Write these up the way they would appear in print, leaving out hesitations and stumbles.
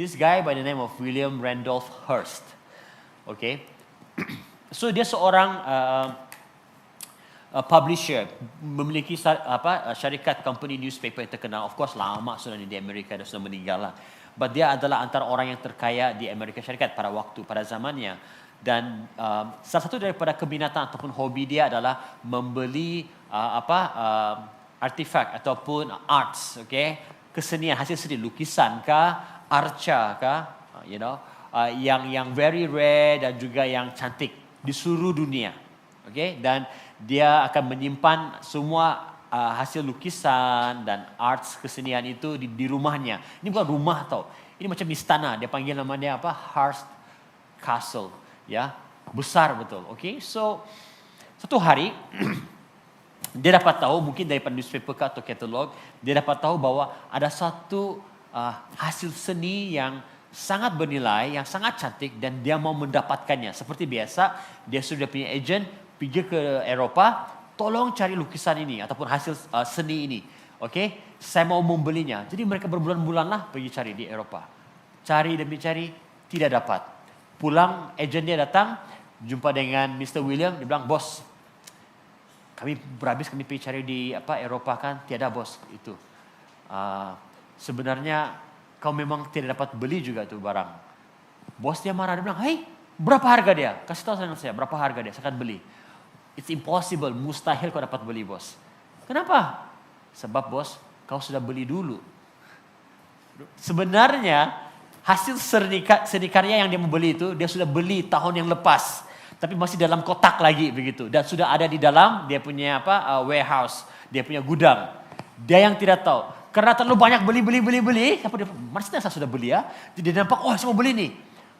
this guy by the name of William Randolph Hearst. Okay, so dia seorang publisher, memiliki syarikat company newspaper yang terkenal. Of course lama sudah di Amerika, dan sudah meninggal lah. But dia adalah antara orang yang terkaya di Amerika Syarikat pada zamannya. Dan salah satu daripada keminatan ataupun hobi dia adalah membeli artifak ataupun arts, okay, kesenian, hasil seni, lukisan kah, arca kah, yang very rare dan juga yang cantik di seluruh dunia. Okay, dan dia akan menyimpan semua hasil lukisan dan arts kesenian itu di rumahnya. Ini bukan rumah tau, ini macam istana. Dia panggil namanya Hearst Castle, ya, besar betul. Okay, so satu hari dia dapat tahu, mungkin daripada newspaper atau katalog, dia dapat tahu bahwa ada satu hasil seni yang sangat bernilai, yang sangat cantik, dan dia mau mendapatkannya. Seperti biasa, dia sudah punya agent, pergi ke Eropah, tolong cari lukisan ini ataupun hasil seni ini. Okay, saya mau membelinya. Jadi mereka berbulan-bulan lah pergi cari di Eropah. Cari demi cari, tidak dapat. Pulang, agent dia datang, jumpa dengan Mr. William, dia bilang, bos, kami pergi cari di Eropah kan, tiada bos itu. Sebenarnya kau memang tidak dapat beli juga tuh barang. Bos dia marah, dia bilang, hey, berapa harga dia? Kasih tahu saya berapa harga dia, saya akan beli. It's impossible, mustahil kau dapat beli bos. Kenapa? Sebab bos, kau sudah beli dulu. Sebenarnya hasil seni karya yang dia membeli itu, dia sudah beli tahun yang lepas. Tapi masih dalam kotak lagi begitu. Dan sudah ada di dalam dia punya warehouse, dia punya gudang. Dia yang tidak tahu. Karena terlalu banyak beli. Apa dia, maksudnya saya sudah beli ya. Jadi dia nampak, oh saya mau beli nih.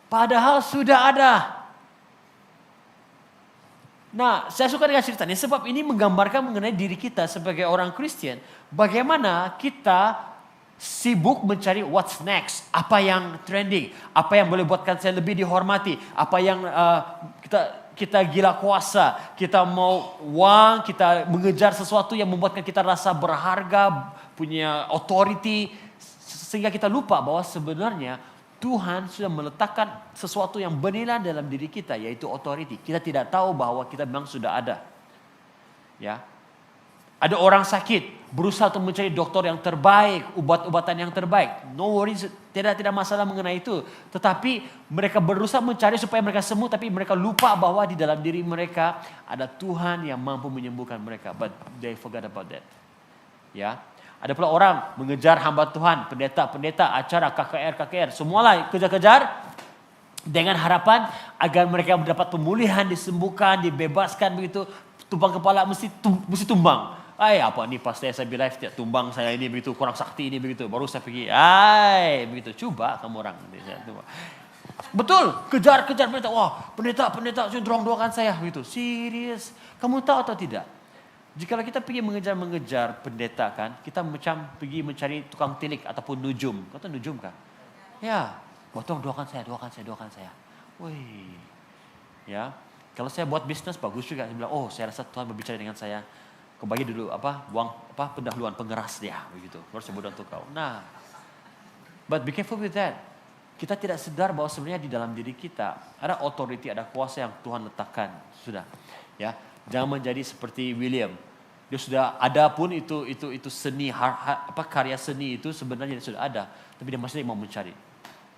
Padahal sudah ada. Nah, saya suka dengan cerita ini sebab ini menggambarkan mengenai diri kita sebagai orang Kristen. Bagaimana kita sibuk mencari what's next, apa yang trending, apa yang boleh buatkan saya lebih dihormati, apa yang kita gila kuasa, kita mau uang, kita mengejar sesuatu yang membuatkan kita rasa berharga, punya authority, sehingga kita lupa bahwa sebenarnya Tuhan sudah meletakkan sesuatu yang bernilai dalam diri kita, yaitu authority. Kita tidak tahu bahwa kita memang sudah ada. Ya, ada orang sakit, berusaha untuk mencari dokter yang terbaik, obat-obatan yang terbaik. No worries, tidak masalah mengenai itu. Tetapi mereka berusaha mencari supaya mereka sembuh, tapi mereka lupa bahwa di dalam diri mereka ada Tuhan yang mampu menyembuhkan mereka. But they forgot about that. Ya. Ada pula orang mengejar hamba Tuhan, pendeta, acara, KKR, semualah kejar-kejar dengan harapan agar mereka mendapat pemulihan, disembuhkan, dibebaskan begitu. Tumbang kepala mesti tumbang. Apa nih pas saya live tiap tumbang saya ini begitu, kurang sakti ini begitu, baru saya pergi. Begitu, coba kamu orang. Betul, kejar pendeta. Wah, pendeta, doakan saya begitu. Serius, kamu tahu atau tidak? Jika kita pergi mengejar pendeta kan, kita macam pergi mencari tukang tilik ataupun nujum. Kau tahu nujum kan? Ya, tolong doakan saya. Wih, ya. Kalau saya buat bisnis bagus juga. Saya bilang, saya rasa Tuhan berbicara dengan saya. Kau bagi dulu pendahuluan pengeras dia begitu. Baru saya bodoh untuk kau. Nah, but be careful with that. Kita tidak sadar bahwa sebenarnya di dalam diri kita ada authority, ada kuasa yang Tuhan letakkan. Sudah, ya. Jangan menjadi seperti William. Dia sudah ada pun itu seni, karya seni itu sebenarnya dia sudah ada, tapi dia masih mau mencari,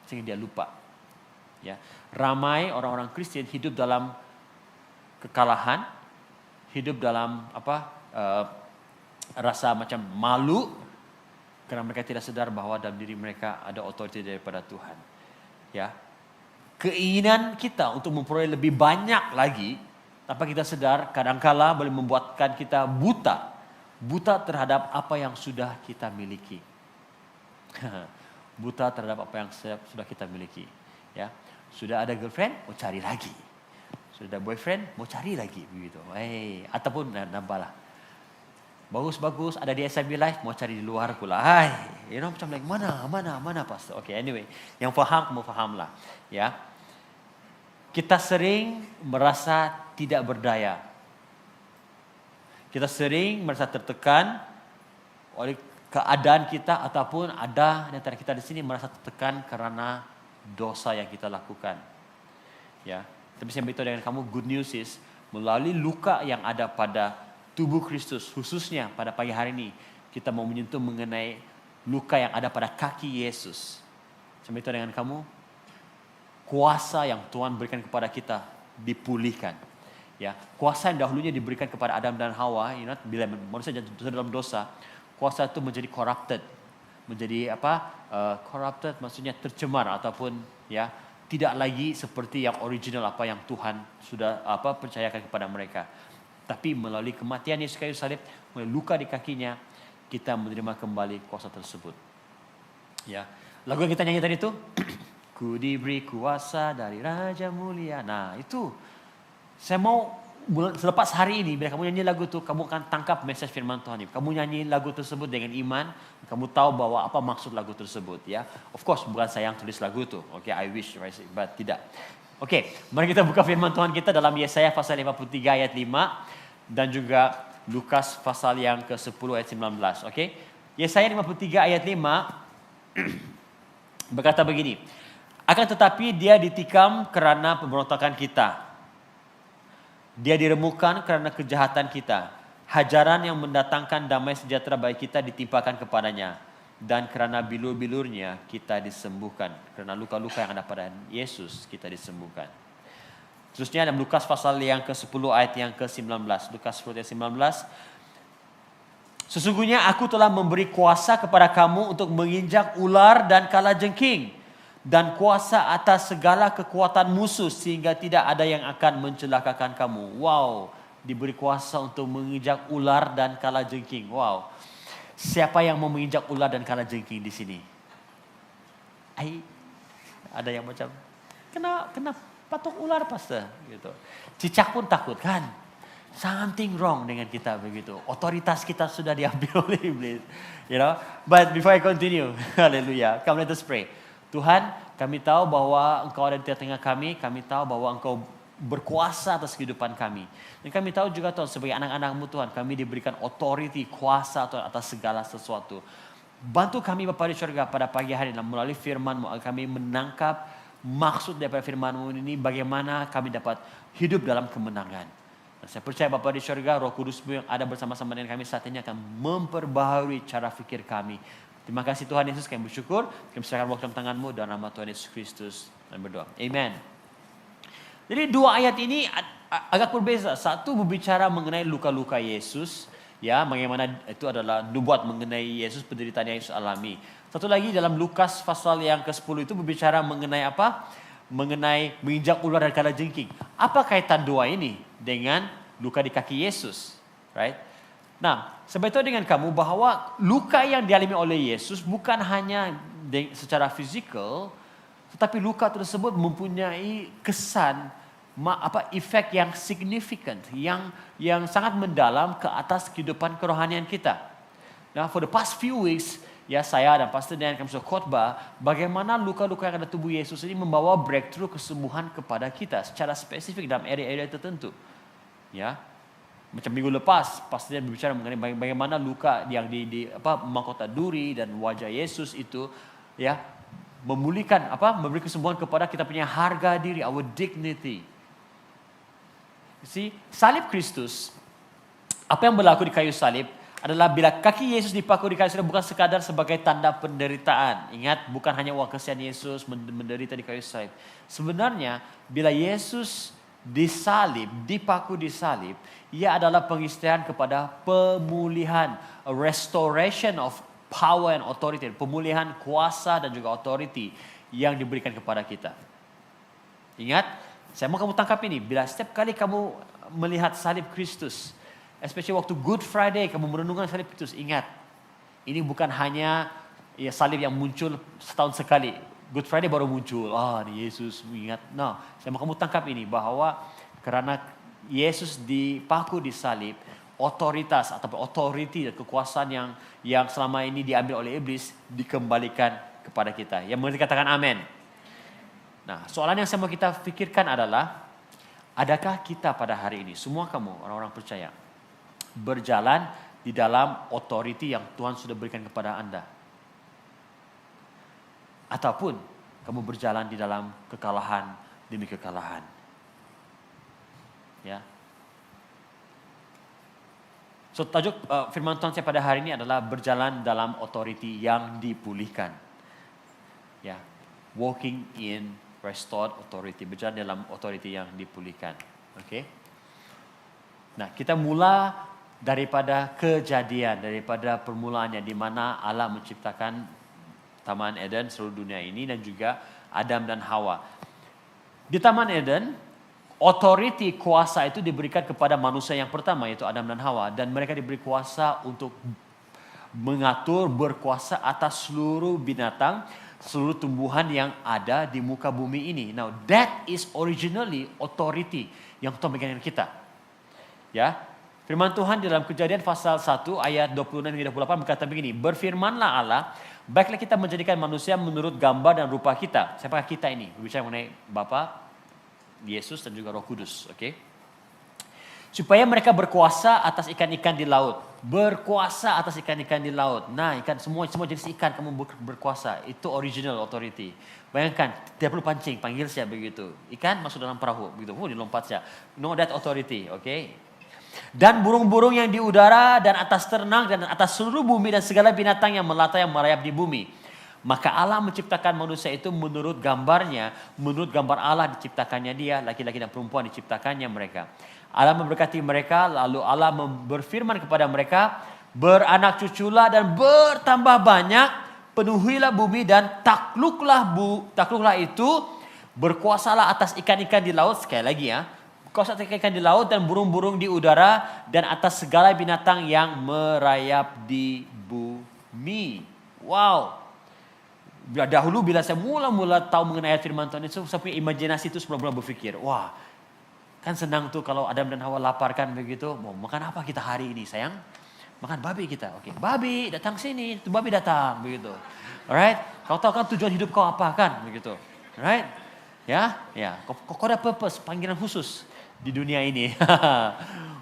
sehingga dia lupa. Ya, ramai orang-orang Kristen hidup dalam kekalahan, hidup dalam rasa macam malu karena mereka tidak sadar bahwa dalam diri mereka ada otoritas daripada Tuhan. Ya, keinginan kita untuk memperoleh lebih banyak lagi tanpa kita sedar kadangkala boleh membuatkan kita buta terhadap apa yang sudah kita miliki. Buta terhadap apa yang sudah kita miliki. Ya, sudah ada girlfriend, mau cari lagi. Sudah ada boyfriend, mau cari lagi begitu. Ataupun nambahlah. Bagus, ada di SMB Live, mau cari di luar pula. Macam like mana pastor. Okay, anyway, yang faham kamu fahamlah. Ya, kita sering merasa tidak berdaya. Kita sering merasa tertekan oleh keadaan kita ataupun ada di antara kita di sini merasa tertekan karena dosa yang kita lakukan. Ya, tapi saya beritahu dengan kamu, good news is melalui luka yang ada pada tubuh Kristus, khususnya pada pagi hari ini kita mau menyentuh mengenai luka yang ada pada kaki Yesus. Saya beritahu dengan kamu, kuasa yang Tuhan berikan kepada kita dipulihkan. Ya, kuasa yang dahulunya diberikan kepada Adam dan Hawa, bila manusia jatuh dalam dosa, kuasa itu menjadi corrupted, menjadi corrupted maksudnya tercemar ataupun ya tidak lagi seperti yang original apa yang Tuhan sudah percayakan kepada mereka. Tapi melalui kematian Yesus kayu salib, melalui luka di kakinya, kita menerima kembali kuasa tersebut. Ya, lagu yang kita nyanyi tadi itu, ku diberi kuasa dari Raja Mulia. Nah itu, saya mau selepas hari ini, bila kamu nyanyi lagu itu, kamu akan tangkap message firman Tuhan ini. Kamu nyanyi lagu tersebut dengan iman, kamu tahu bahwa apa maksud lagu tersebut. Ya, of course bukan saya yang tulis lagu itu. Oke, I wish, but tidak. Oke, mari kita buka firman Tuhan kita dalam Yesaya pasal 53 ayat 5 dan juga Lukas pasal yang ke-10 ayat 19. Oke, Yesaya 53 ayat 5 berkata begini. Akan tetapi dia ditikam karena pemberontakan kita. Dia diremukkan karena kejahatan kita. Hajaran yang mendatangkan damai sejahtera bagi kita ditimpakan kepadanya. Dan karena bilur-bilurnya kita disembuhkan. Karena luka-luka yang ada pada Yesus kita disembuhkan. Terusnya dalam Lukas pasal yang ke-10 ayat yang ke-19. Lukas 10 ayat 19. Sesungguhnya aku telah memberi kuasa kepada kamu untuk menginjak ular dan kalajengking. Dan kuasa atas segala kekuatan musuh sehingga tidak ada yang akan mencelakakan kamu. Wow, diberi kuasa untuk menginjak ular dan kalajengking. Wow, siapa yang mau menginjak ular dan kalajengking di sini? Ada yang macam kena patok ular pastor gitu. Cicak pun takut kan? Something wrong dengan kita begitu. Otoritas kita sudah diambil oleh iblis. But before I continue, haleluya. Come let us pray. Tuhan, kami tahu bahwa Engkau ada di tengah kami. Kami tahu bahwa Engkau berkuasa atas kehidupan kami. Dan kami tahu juga Tuhan, sebagai anak-anak-Mu Tuhan, kami diberikan authority, kuasa Tuhan atas segala sesuatu. Bantu kami Bapa di surga pada pagi hari ini melalui firman-Mu, agar kami menangkap maksud daripada firman-Mu ini, bagaimana kami dapat hidup dalam kemenangan. Dan saya percaya Bapa di surga, Roh Kudus-Mu yang ada bersama-sama dengan kami saat ini akan memperbaharui cara fikir kami. Terima kasih Tuhan Yesus, kami bersyukur. Kami serahkan waktu dalam tangan-Mu dalam nama Tuhan Yesus Kristus dan berdoa. Amen. Jadi dua ayat ini agak berbeza. Satu berbicara mengenai luka-luka Yesus, ya, bagaimana itu adalah nubuat mengenai Yesus, penderitaan yang Yesus alami. Satu lagi dalam Lukas pasal yang ke-10 itu berbicara mengenai apa? Mengenai menginjak ular dan kalajengking. Apa kaitan dua ini dengan luka di kaki Yesus? Right? Nah, sebab itu dengan kamu bahwa luka yang dialami oleh Yesus bukan hanya secara fisikal, tetapi luka tersebut mempunyai kesan, efek yang significant, yang sangat mendalam ke atas kehidupan kerohanian kita. Nah, for the past few weeks, ya saya dan Pastor Dan kami sudah khotbah bagaimana luka-luka yang ada tubuh Yesus ini membawa breakthrough kesembuhan kepada kita secara spesifik dalam area-area tertentu. Ya. Macam minggu lepas, Pastor Dan berbicara mengenai bagaimana luka yang di mahkota duri dan wajah Yesus itu, ya, memulihkan memberi kesembuhan kepada kita punya harga diri, our dignity. See, salib Kristus, apa yang berlaku di kayu salib adalah bila kaki Yesus dipaku di kayu salib bukan sekadar sebagai tanda penderitaan. Ingat, bukan hanya uang kasihan Yesus menderita di kayu salib. Sebenarnya bila Yesus dipaku di salib, ia adalah pengisytiharan kepada pemulihan, a restoration of power and authority, pemulihan kuasa dan juga authority yang diberikan kepada kita. Ingat, saya mau kamu tangkap ini, bila setiap kali kamu melihat salib Kristus, especially waktu Good Friday kamu merenungkan salib Kristus, ingat, ini bukan hanya salib yang muncul setahun sekali. Good Friday baru muncul, ini Yesus, ingat. No, saya mau kamu tangkap ini, bahwa karena Yesus dipaku di salib, otoritas atau authority dan kekuasaan yang selama ini diambil oleh iblis dikembalikan kepada kita. Yang mengerti katakan amin. Nah, soalan yang saya mau kita pikirkan adalah, adakah kita pada hari ini, semua kamu orang-orang percaya, berjalan di dalam authority yang Tuhan sudah berikan kepada Anda. Ataupun kamu berjalan di dalam kekalahan demi kekalahan. Ya. So tajuk firman Tuhan saya pada hari ini adalah berjalan dalam authority yang dipulihkan. Ya. Walking in restored authority, berjalan dalam authority yang dipulihkan. Oke. Nah, kita mula daripada kejadian, daripada permulaannya di mana Allah menciptakan Taman Eden, seluruh dunia ini, dan juga Adam dan Hawa. Di Taman Eden, authority, kuasa itu diberikan kepada manusia yang pertama, yaitu Adam dan Hawa. Dan mereka diberi kuasa untuk mengatur, berkuasa atas seluruh binatang, seluruh tumbuhan yang ada di muka bumi ini. Now, that is originally authority yang Tuhan berikan kita. Ya, firman Tuhan di dalam Kejadian pasal 1 ayat 26 hingga 28 berkata begini, berfirmanlah Allah, baiklah kita menjadikan manusia menurut gambar dan rupa kita. Siapakah kita ini? Berbicara mengenai Bapa, Yesus dan juga Roh Kudus, oke? Supaya mereka berkuasa atas ikan-ikan di laut. Berkuasa atas ikan-ikan di laut. Nah, ikan semua jenis ikan kamu berkuasa. Itu original authority. Bayangkan, tidak perlu pancing, panggil saya begitu. Ikan masuk dalam perahu, begitu. Dilompat saja. No, that authority, oke? Dan burung-burung yang di udara dan atas ternak dan atas seluruh bumi dan segala binatang yang melata yang merayap di bumi. Maka Allah menciptakan manusia itu menurut gambarnya, menurut gambar Allah diciptakannya dia, laki-laki dan perempuan diciptakannya mereka. Allah memberkati mereka, lalu Allah berfirman kepada mereka, beranak cuculah dan bertambah banyak, penuhilah bumi dan takluklah itu, berkuasalah atas ikan-ikan di laut, sekali lagi ya. Kuasa atas ikan di laut dan burung-burung di udara dan atas segala binatang yang merayap di bumi. Wow. Dahulu bila saya mula-mula tahu mengenai ayat firman Tuhan itu, saya punya imajinasi itu sebelum berpikir, wah, kan senang tuh kalau Adam dan Hawa lapar kan begitu. Mau makan apa kita hari ini sayang? Makan babi kita. Oke, babi datang sini, itu babi datang begitu. Alright? Kau tahu kan tujuan hidup kau apa kan begitu. Alright? Ya. Kau ada purpose, panggilan khusus di dunia ini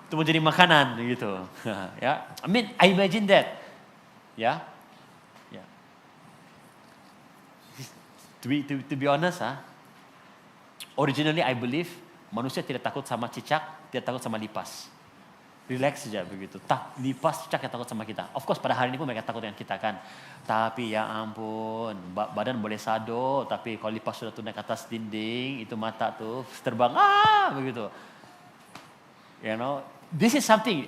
untuk menjadi makanan gitu. Ya, I imagine that. Ya. To be honest, originally I believe manusia tidak takut sama cicak, tidak takut sama lipas. Relax saja begitu. Lipas, cicak yang takut sama kita. Of course pada hari ini pun mereka takut dengan kita kan. Tapi ya ampun, badan boleh sado, tapi kalau lipas sudah naik ke atas dinding, itu mata tuh terbang, begitu. You know, this is something.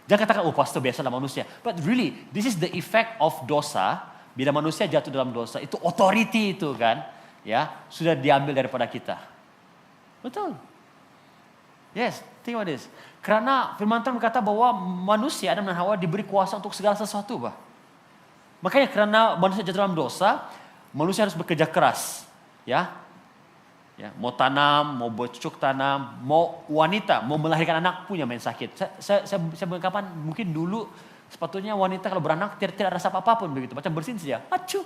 Jangan katakan, oh pastor biasalah manusia. But really, this is the effect of dosa. Bila manusia jatuh dalam dosa, itu authority itu kan, ya sudah diambil daripada kita. Betul. Yes, think about this. Karena firman Tuhan berkata bahwa manusia, Adam dan Hawa diberi kuasa untuk segala sesuatu, bah. Makanya karena manusia jatuh dalam dosa, manusia harus bekerja keras, ya. Mau tanam, mau bercocok tanam, mau wanita, mau melahirkan anak punya main sakit. Saya berkapan mungkin dulu sepatutnya wanita kalau beranak tidak rasa apa-apa pun begitu, macam bersin saja, acuh,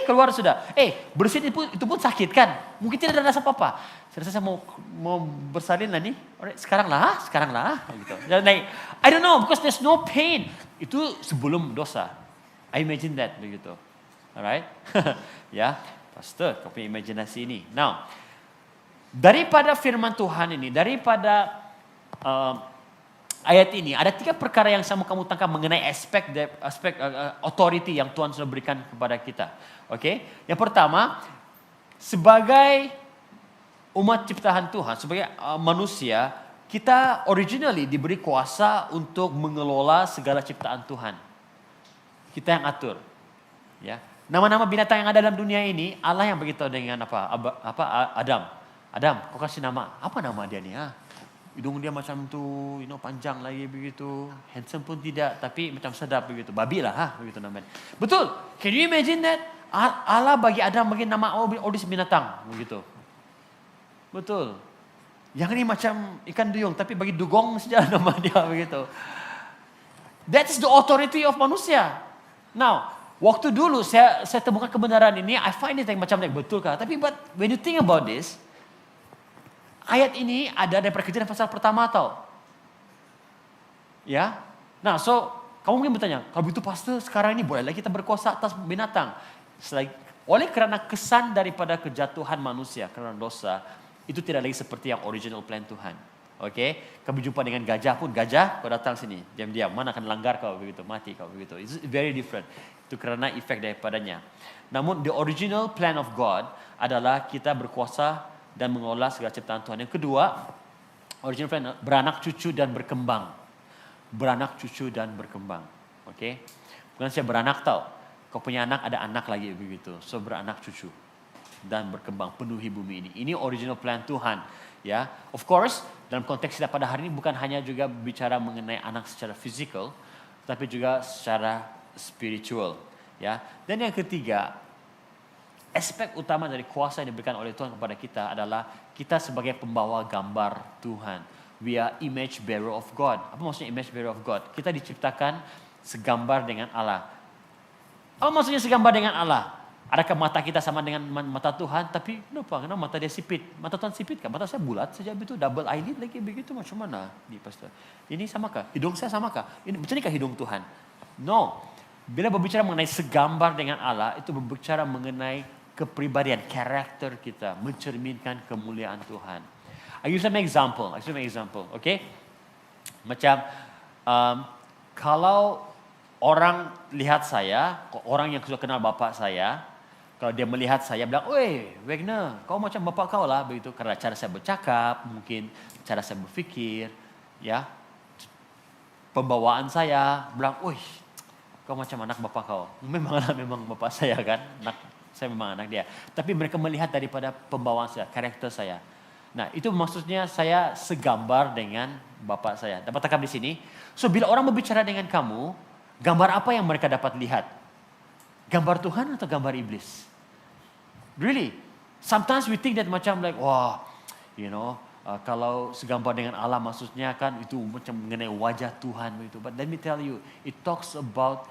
keluar sudah. Bersin itu pun sakit kan? Mungkin tidak ada rasa apa-apa. Saya rasa saya mau bersalin lah nih. Sekarang lah, gitu. Like, I don't know, because there's no pain. Itu sebelum dosa. I imagine that begitu. Alright? Ya, pastor, kau punya imajinasi ini. Now, daripada firman Tuhan ini, daripada ayat ini, ada 3 perkara yang saya mau kamu tangkap mengenai aspek authority yang Tuhan sudah berikan kepada kita. Oke? Yang pertama, sebagai umat ciptaan Tuhan, sebagai manusia, kita originally diberi kuasa untuk mengelola segala ciptaan Tuhan. Kita yang atur. Ya. Nama-nama binatang yang ada dalam dunia ini, Allah yang beritahu dengan Adam, kau kasih nama. Apa nama dia nih? Hidung dia macam tu, panjang lagi begitu. Handsome pun tidak, tapi macam sedap begitu. Babi lah, begitu namanya. Betul. Can you imagine that? Allah bagi Adam bagi nama odis binatang, begitu. Betul. Yang ini macam ikan duyung, tapi bagi dugong saja nama dia begitu. That is the authority of manusia. Now, waktu dulu saya temukan kebenaran ini, I find it macam betul kah? Tapi but when you think about this, ayat ini ada dari Kejadian pasal pertama tau. Ya. Nah, so Kamu mungkin bertanya, kalau begitu pastor sekarang ini bolehlah kita berkuasa atas binatang. Oleh karena kesan daripada kejatuhan manusia karena dosa, itu tidak lagi seperti yang original plan Tuhan. Oke, kamu jumpa dengan gajah pun, gajah kau datang sini, diam-diam, mana akan langgar kau begitu, mati kau begitu. It's very different. Itu karena efek daripadanya. Namun the original plan of God adalah kita berkuasa dan mengolah segala ciptaan Tuhan. Yang kedua, original plan beranak cucu dan berkembang. Beranak cucu dan berkembang. Oke, bukan saya beranak tau. Kau punya anak, ada anak lagi begitu. So beranak cucu dan berkembang, penuhi bumi ini. Ini original plan Tuhan. Ya, of course, dalam konteks kita pada hari ini bukan hanya juga bicara mengenai anak secara fisikal, tapi juga secara spiritual. Ya, dan yang ketiga, aspek utama dari kuasa yang diberikan oleh Tuhan kepada kita adalah kita sebagai pembawa gambar Tuhan. We are image bearer of God. Apa maksudnya image bearer of God? Kita diciptakan segambar dengan Allah. Apa maksudnya segambar dengan Allah? Adakah mata kita sama dengan mata Tuhan? Tapi kenapa mata dia sipit? Mata Tuhan sipit kan? Mata saya bulat saja begitu, double eyelid lagi begitu, macam mana? Pastor. Ini samakah? Hidung saya samakah? Ini macam ni kah hidung Tuhan? No. Bila berbicara mengenai segambar dengan Allah, itu berbicara mengenai kepribadian, karakter kita, mencerminkan kemuliaan Tuhan. I give some example. Okay? Macam kalau orang lihat saya, orang yang sudah kenal bapak saya, kalau dia melihat saya bilang, "Oi, Wagner, kau macam bapak kau lah," begitu. Karena cara saya bercakap, mungkin cara saya berfikir, ya, pembawaan saya, bilang, "Oi, kau macam anak bapak kau." Memang bapak saya kan, saya memang anak dia. Tapi mereka melihat daripada pembawaan saya, karakter saya. Nah, itu maksudnya saya segambar dengan bapak saya. Dapat tangkap di sini? So, bila orang berbicara dengan kamu, gambar apa yang mereka dapat lihat? Gambar Tuhan atau gambar iblis? Really? Sometimes we think that macam like, wah, kalau segambar dengan Allah maksudnya kan itu macam mengenai wajah Tuhan begitu. But let me tell you, it talks about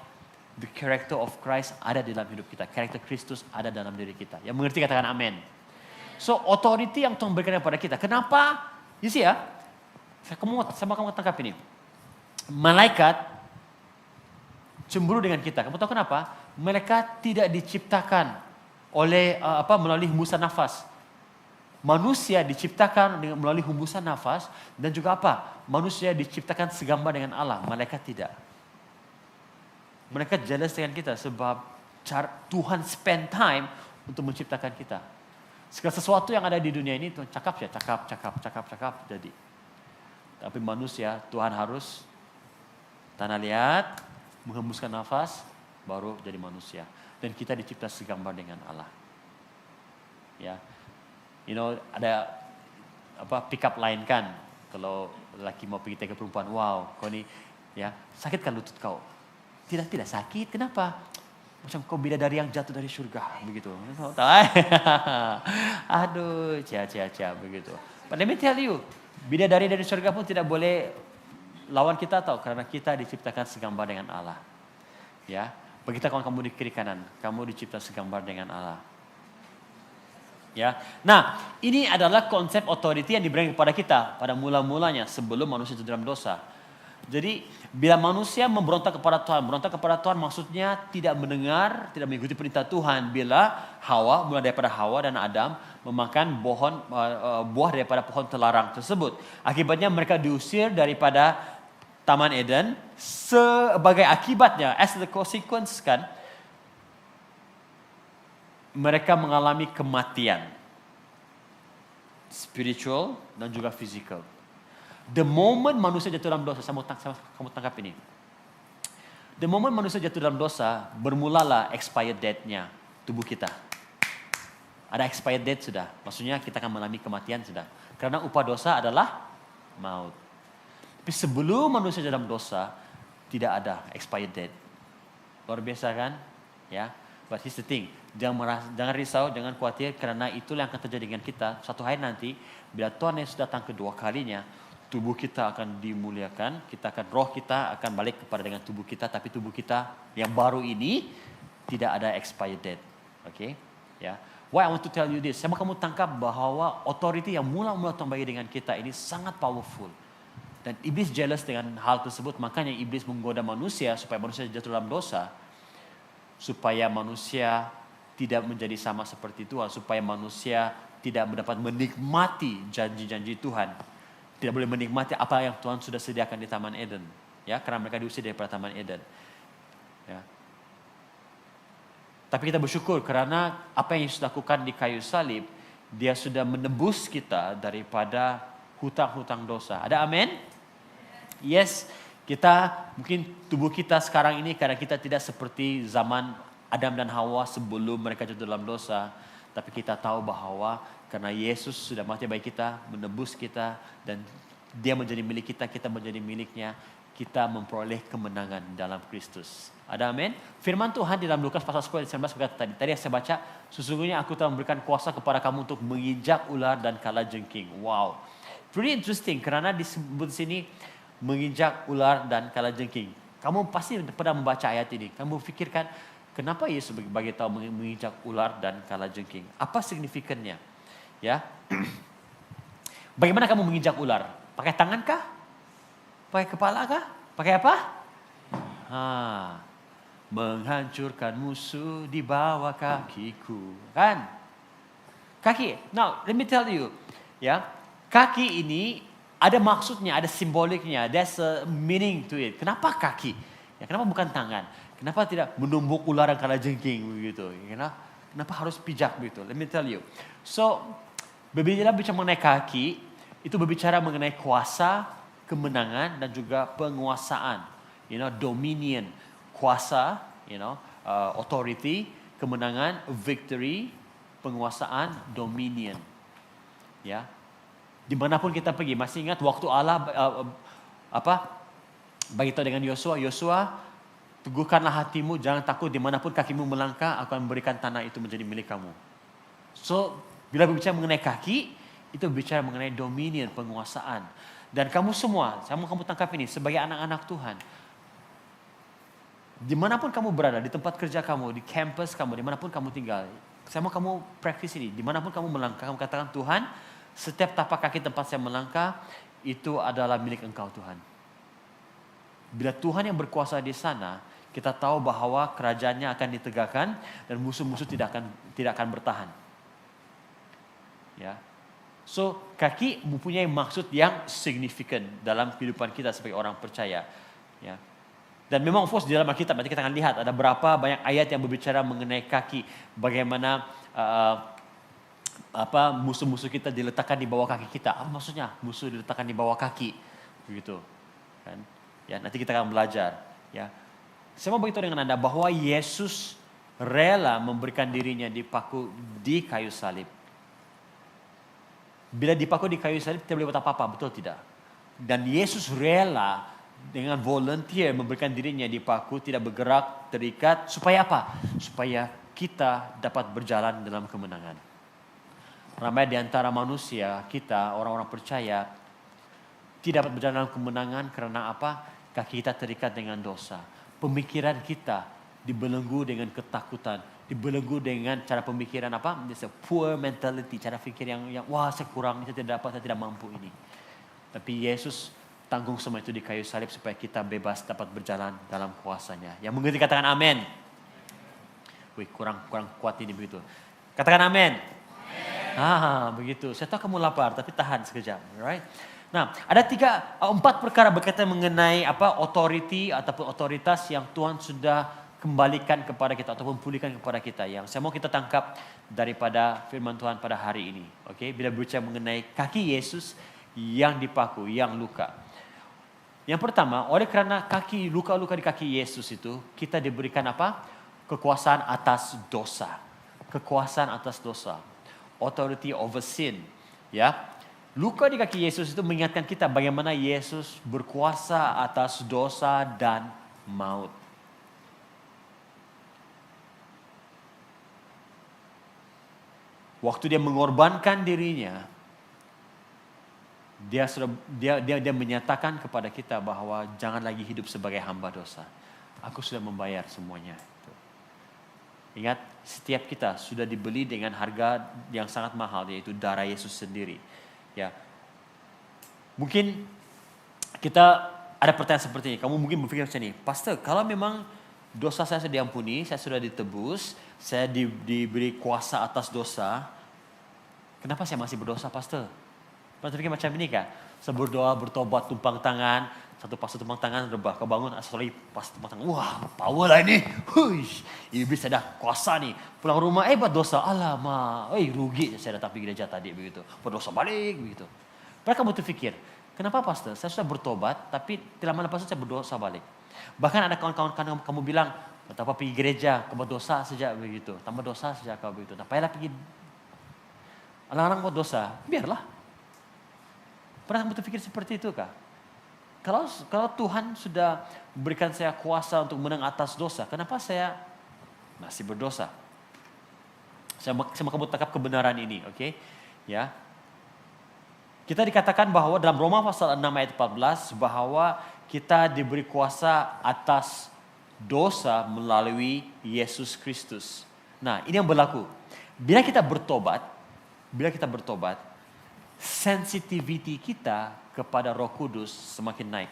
the character of Christ ada dalam hidup kita. Karakter Kristus ada dalam diri kita. Yang mengerti katakan amin. So, authority yang Tuhan berikan kepada kita. Kenapa? You see ya, sama kamu tangkap ini. Malaikat cemburu dengan kita. Kamu tahu kenapa? Mereka tidak diciptakan melalui hembusan nafas. Manusia diciptakan melalui hembusan nafas dan juga apa? Manusia diciptakan segambar dengan Allah. Malaikat tidak. Mereka jealous dengan kita sebab Tuhan spend time untuk menciptakan kita. Segala sesuatu yang ada di dunia ini Tuhan cakap jadi. Tapi manusia Tuhan harus tanah liat, menghembuskan nafas, baru jadi manusia. Dan kita dicipta segambar dengan Allah. Ya, ada pick up line kan? Kalau lelaki mau pergi tengok perempuan, wow, kau ni, ya, sakit kan lutut kau? Tidak sakit. Kenapa? Macam kau bidadari yang jatuh dari surga, begitu. Aduh, cia begitu. But let me tell you, bidadari dari surga pun tidak boleh lawan kita tahu, karena kita diciptakan segambar dengan Allah. Ya, bagi kita kamu di kiri kanan, kamu dicipta segambar dengan Allah. Ya, nah ini adalah konsep authority yang diberikan kepada kita pada mula-mulanya sebelum manusia itu dalam dosa. Jadi bila manusia memberontak kepada Tuhan maksudnya tidak mendengar, tidak mengikuti perintah Tuhan. Bila Hawa, mulai daripada Hawa dan Adam memakan buah daripada pohon terlarang tersebut, akibatnya mereka diusir daripada Taman Eden. Sebagai akibatnya, as the consequence kan, mereka mengalami kematian spiritual dan juga physical. The moment manusia jatuh dalam dosa, kamu tangkap ini. The moment manusia jatuh dalam dosa, bermulalah expired date-nya tubuh kita. Ada expired date sudah, maksudnya kita akan mengalami kematian sudah. Karena upah dosa adalah maut. Tapi sebelum manusia dalam dosa, tidak ada expired date. Luar biasa kan? Ya. But here's the thing, jangan risau, jangan khawatir, karena itulah yang akan terjadi dengan kita. Suatu hari nanti, bila Tuhan Yesus datang kedua kalinya, tubuh kita akan dimuliakan, roh kita akan balik kepada dengan tubuh kita, tapi tubuh kita yang baru ini tidak ada expired date. Okay? Ya. Why I want to tell you this? Saya mau kamu tangkap bahwa authority yang mula-mula Tuhan bagi dengan kita ini sangat powerful. Dan iblis jealous dengan hal tersebut, makanya iblis menggoda manusia supaya manusia jatuh dalam dosa, supaya manusia tidak menjadi sama seperti Tuhan, supaya manusia tidak mendapat menikmati janji-janji Tuhan, tidak boleh menikmati apa yang Tuhan sudah sediakan di Taman Eden, ya, karena mereka diusir dari Taman Eden. Ya. Tapi kita bersyukur karena apa yang Yesus lakukan di kayu salib, Dia sudah menebus kita daripada hutang-hutang dosa. Ada amin? Yes, kita mungkin tubuh kita sekarang ini karena kita tidak seperti zaman Adam dan Hawa sebelum mereka jatuh dalam dosa. Tapi kita tahu bahwa karena Yesus sudah mati bagi kita, menebus kita, dan Dia menjadi milik kita, kita menjadi miliknya, kita memperoleh kemenangan dalam Kristus. Ada amin? Firman Tuhan di dalam Lukas pasal 10 ayat 19 berkata tadi yang saya baca, sesungguhnya aku telah memberikan kuasa kepada kamu untuk menginjak ular dan kalajengking. Wow, pretty interesting karena disebut di sini menginjak ular dan kalajengking. Kamu pasti pernah membaca ayat ini. Kamu pikirkan, kenapa Yesus bagi tahu menginjak ular dan kalajengking? Apa signifikannya? Ya. Bagaimana kamu menginjak ular? Pakai tangan kah? Pakai kepala kah? Pakai apa? Menghancurkan musuh di bawah kakiku. Kan? Kaki. Now, let me tell you. Ya. Kaki ini ada maksudnya, ada simboliknya. There's a meaning to it. Kenapa kaki? Ya, kenapa bukan tangan? Kenapa tidak menumbuk ular dan kalajengking begitu? Kenapa harus pijak begitu? Let me tell you. So, berbicara mengenai kaki, itu berbicara mengenai kuasa, kemenangan, dan juga penguasaan. Dominion, kuasa, authority, kemenangan, victory, penguasaan, dominion. Ya. Dimanapun kita pergi, masih ingat waktu Allah bagi tahu dengan Yosua, teguhkanlah hatimu, jangan takut, dimanapun kakimu melangkah, aku akan memberikan tanah itu menjadi milik kamu. So, bila berbicara mengenai kaki, itu berbicara mengenai dominion, penguasaan. Dan kamu semua, saya mau kamu tangkap ini sebagai anak-anak Tuhan. Dimanapun kamu berada, di tempat kerja kamu, di campus kamu, dimanapun kamu tinggal, saya mau kamu praktis ini. Dimanapun kamu melangkah, kamu katakan, Tuhan, setiap tapak kaki tempat saya melangkah, itu adalah milik Engkau Tuhan. Bila Tuhan yang berkuasa di sana, kita tahu bahwa kerajaannya akan ditegakkan dan musuh-musuh tidak akan bertahan. Ya. So, kaki mempunyai maksud yang signifikan dalam kehidupan kita sebagai orang percaya. Ya. Dan memang of course di dalam Alkitab nanti kita akan lihat ada berapa banyak ayat yang berbicara mengenai kaki, bagaimana musuh-musuh kita diletakkan di bawah kaki kita. Apa maksudnya musuh diletakkan di bawah kaki? Begitu. Kan? Ya, nanti kita akan belajar, ya. Saya mau beritahu dengan Anda bahwa Yesus rela memberikan dirinya dipaku di kayu salib. Bila dipaku di kayu salib tidak boleh buat apa-apa, betul tidak? Dan Yesus rela dengan volunteer memberikan dirinya dipaku, tidak bergerak, terikat, supaya apa? Supaya kita dapat berjalan dalam kemenangan. Ramai di antara manusia, kita, orang-orang percaya, tidak dapat berjalan dalam kemenangan karena apa? Kaki kita terikat dengan dosa. Pemikiran kita dibelenggu dengan ketakutan, dibelenggu dengan cara pemikiran apa? It's a poor mentality, cara pikir yang wah saya kurang, saya tidak dapat, saya tidak mampu ini. Tapi Yesus tanggung semua itu di kayu salib supaya kita bebas dapat berjalan dalam kuasanya. Yang mengerti katakan amin. Wih, kurang kuat ini begitu. Katakan amin. Begitu. Saya tahu kamu lapar, tapi tahan sekejap, right? Nah, ada 4 perkara berkaitan mengenai authority ataupun otoritas yang Tuhan sudah kembalikan kepada kita ataupun pulihkan kepada kita. Yang saya mau kita tangkap daripada firman Tuhan pada hari ini. Oke, bila berbicara mengenai kaki Yesus yang dipaku, yang luka. Yang pertama, oleh karena luka-luka di kaki Yesus itu, kita diberikan apa? Kekuasaan atas dosa. Kekuasaan atas dosa. Authority over sin. Ya. Luka di kaki Yesus itu mengingatkan kita bagaimana Yesus berkuasa atas dosa dan maut. Waktu dia mengorbankan dirinya, dia menyatakan kepada kita bahwa jangan lagi hidup sebagai hamba dosa. Aku sudah membayar semuanya. Ingat, setiap kita sudah dibeli dengan harga yang sangat mahal, yaitu darah Yesus sendiri. Ya, mungkin kita ada pertanyaan seperti ini. Kamu mungkin berpikir macam ini, Pastor, kalau memang dosa saya sudah diampuni, saya sudah ditebus, saya diberi kuasa atas dosa, kenapa saya masih berdosa, Pastor? Pernah terpikir macam ini kah? Saya berdoa, bertobat, tumpang tangan, satu pastor tumpang tangan, rebah, kau bangun, sorry, pas tumpang tangan, wah, power lah ini, huish, iblis ada kuasa nih, pulang rumah, buat dosa, alamak, rugi, saya datang pergi gereja tadi, begitu, berdosa balik, begitu. Pernah kamu terfikir, kenapa Pastor, saya sudah bertobat, tapi tidak lama lepas saya berdosa balik. Bahkan ada kawan-kawan kamu bilang, betapa pergi gereja, kau berdosa sejak begitu, tambah dosa sejak kau begitu, nah payahlah pergi, alang-alang buat dosa, biarlah. Pernah kamu terfikir seperti itu kah? Kalau Tuhan sudah berikan saya kuasa untuk menang atas dosa, kenapa saya masih berdosa? Saya mau kamu tangkap kebenaran ini, oke? Ya. Kita dikatakan bahwa dalam Roma pasal 6 ayat 14 bahwa kita diberi kuasa atas dosa melalui Yesus Kristus. Nah, ini yang berlaku. Bila kita bertobat, sensitivity kita kepada Roh Kudus semakin naik.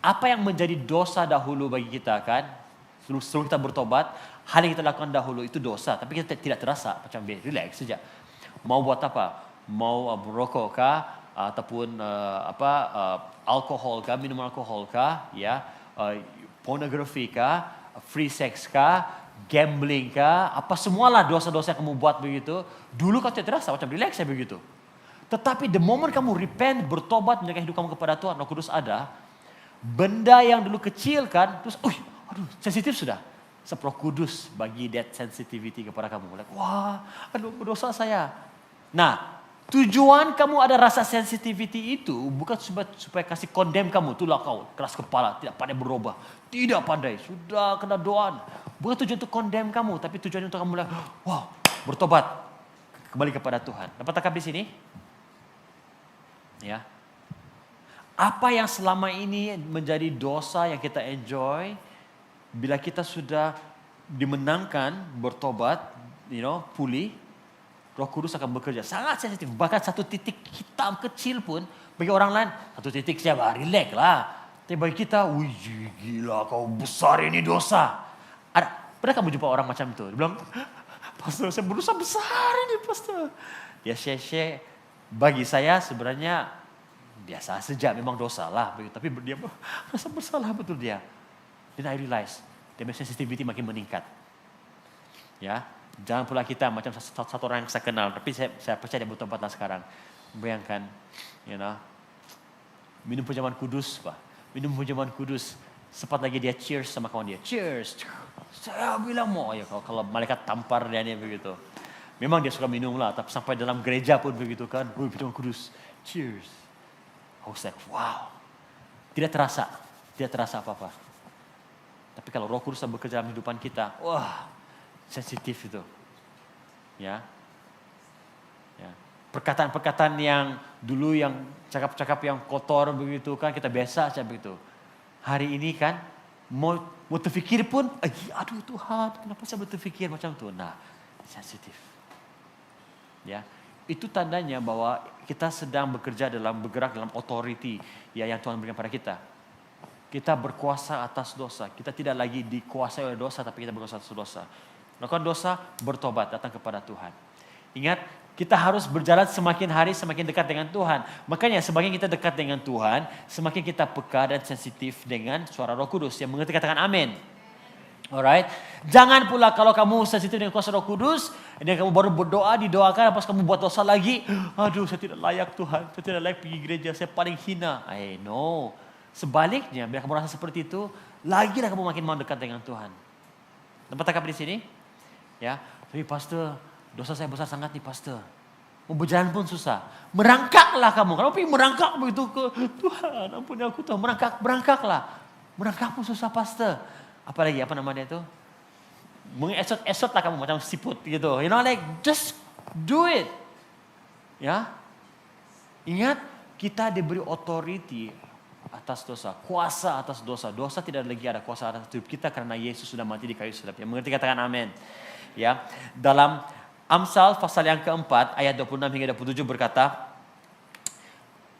Apa yang menjadi dosa dahulu bagi kita kan? Sebelum kita bertobat, hal yang kita lakukan dahulu itu dosa, tapi kita tidak terasa, macam relax saja. Mau buat apa? Mau merokok kah? Ataupun alkohol kah? Minum alkohol kah? Ya, pornografi kah? Free sex kah? Gambling kah? Apa semualah dosa-dosa yang kamu buat begitu. Dulu kau tidak terasa, macam relax ya begitu. Tetapi the moment kamu repent, bertobat, menyerahkan hidup kamu kepada Tuhan, Roh Kudus ada, benda yang dulu kecil kan, terus, sensitif sudah. Roh Kudus bagi that sensitivity kepada kamu. Like, wah, berdosa saya. Nah, tujuan kamu ada rasa sensitivity itu bukan supaya kasih condemn kamu. Itulah kau, keras kepala, tidak pandai berubah. Tidak pandai, sudah kena doan. Bukan tujuan untuk condemn kamu, tapi tujuan untuk kamu bilang, wow, bertobat. Kembali kepada Tuhan. Dapat tangkap di sini? Ya, apa yang selama ini menjadi dosa yang kita enjoy, bila kita sudah dimenangkan, bertobat, pulih, Roh Kudus akan bekerja. Sangat sensitif. Bahkan satu titik hitam kecil pun bagi orang lain, satu titik siapa? Relax lah. Tapi bagi kita, wih gila kau besar ini dosa. Pernah kamu jumpa orang macam itu? Dia bilang, Pastor saya berdosa besar ini Pastor. Ya share. Bagi saya sebenarnya biasa saja, memang dosa lah. Tapi dia merasa bersalah betul dia. Then I realize, dia sensitivity makin meningkat. Ya, jangan pula kita macam satu orang yang saya kenal, tapi saya percaya dia bertobat lah sekarang. Bayangkan, minum pujaman kudus, Pak. Minum pujaman kudus. Sempat lagi dia cheers sama kawan dia. Cheers. Saya bilang mau, kalau malaikat tampar dia ni begitu. Memang dia suka minum lah, tapi sampai dalam gereja pun begitu kan. Pujaman kudus. Cheers. I was like, wow. Tidak terasa apa-apa. Tapi kalau Roh Kudus bekerja dalam kehidupan kita, wah, sensitif itu. Ya. Perkataan-perkataan yang dulu yang cakap-cakap yang kotor begitu kan, kita biasa saja begitu. Hari ini kan, mau terfikir pun, aduh Tuhan, kenapa saya berfikir macam itu? Nah, sensitif. Ya, itu tandanya bahwa kita sedang bergerak dalam authority yang Tuhan berikan pada kita. Kita berkuasa atas dosa. Kita tidak lagi dikuasai oleh dosa, tapi kita berkuasa atas dosa. Melakukan dosa, bertobat, datang kepada Tuhan. Ingat, kita harus berjalan semakin hari semakin dekat dengan Tuhan. Makanya semakin kita dekat dengan Tuhan, semakin kita peka dan sensitif dengan suara Roh Kudus. Yang mengerti katakan amin. Alright, jangan pula kalau kamu sensitif dengan kuasa Roh Kudus, dan kamu baru berdoa, didoakan, pas kamu buat dosa lagi, aduh saya tidak layak Tuhan, saya tidak layak pergi gereja, saya paling hina. No, sebaliknya, bila kamu rasa seperti itu, lagilah kamu makin mau dekat dengan Tuhan. Dapat tangkap di sini? Ya, tapi Pastor, dosa saya besar sangat nih Pastor. Mau berjalan pun susah. Merangkaklah kamu. Kalau pergi merangkak begitu ke Tuhan, ampuni aku Tuhan, berangkaklah. Merangkak pun susah Pastor. Apalagi apa namanya itu? Mengesot-esot lah kamu macam siput gitu. Just do it. Ya. Ingat, kita diberi authority atas dosa, kuasa atas dosa. Dosa tidak lagi ada kuasa atas hidup kita karena Yesus sudah mati di kayu salib. Yang mengerti katakan amin. Ya. Dalam Amsal pasal yang keempat ayat 26 hingga 27 berkata,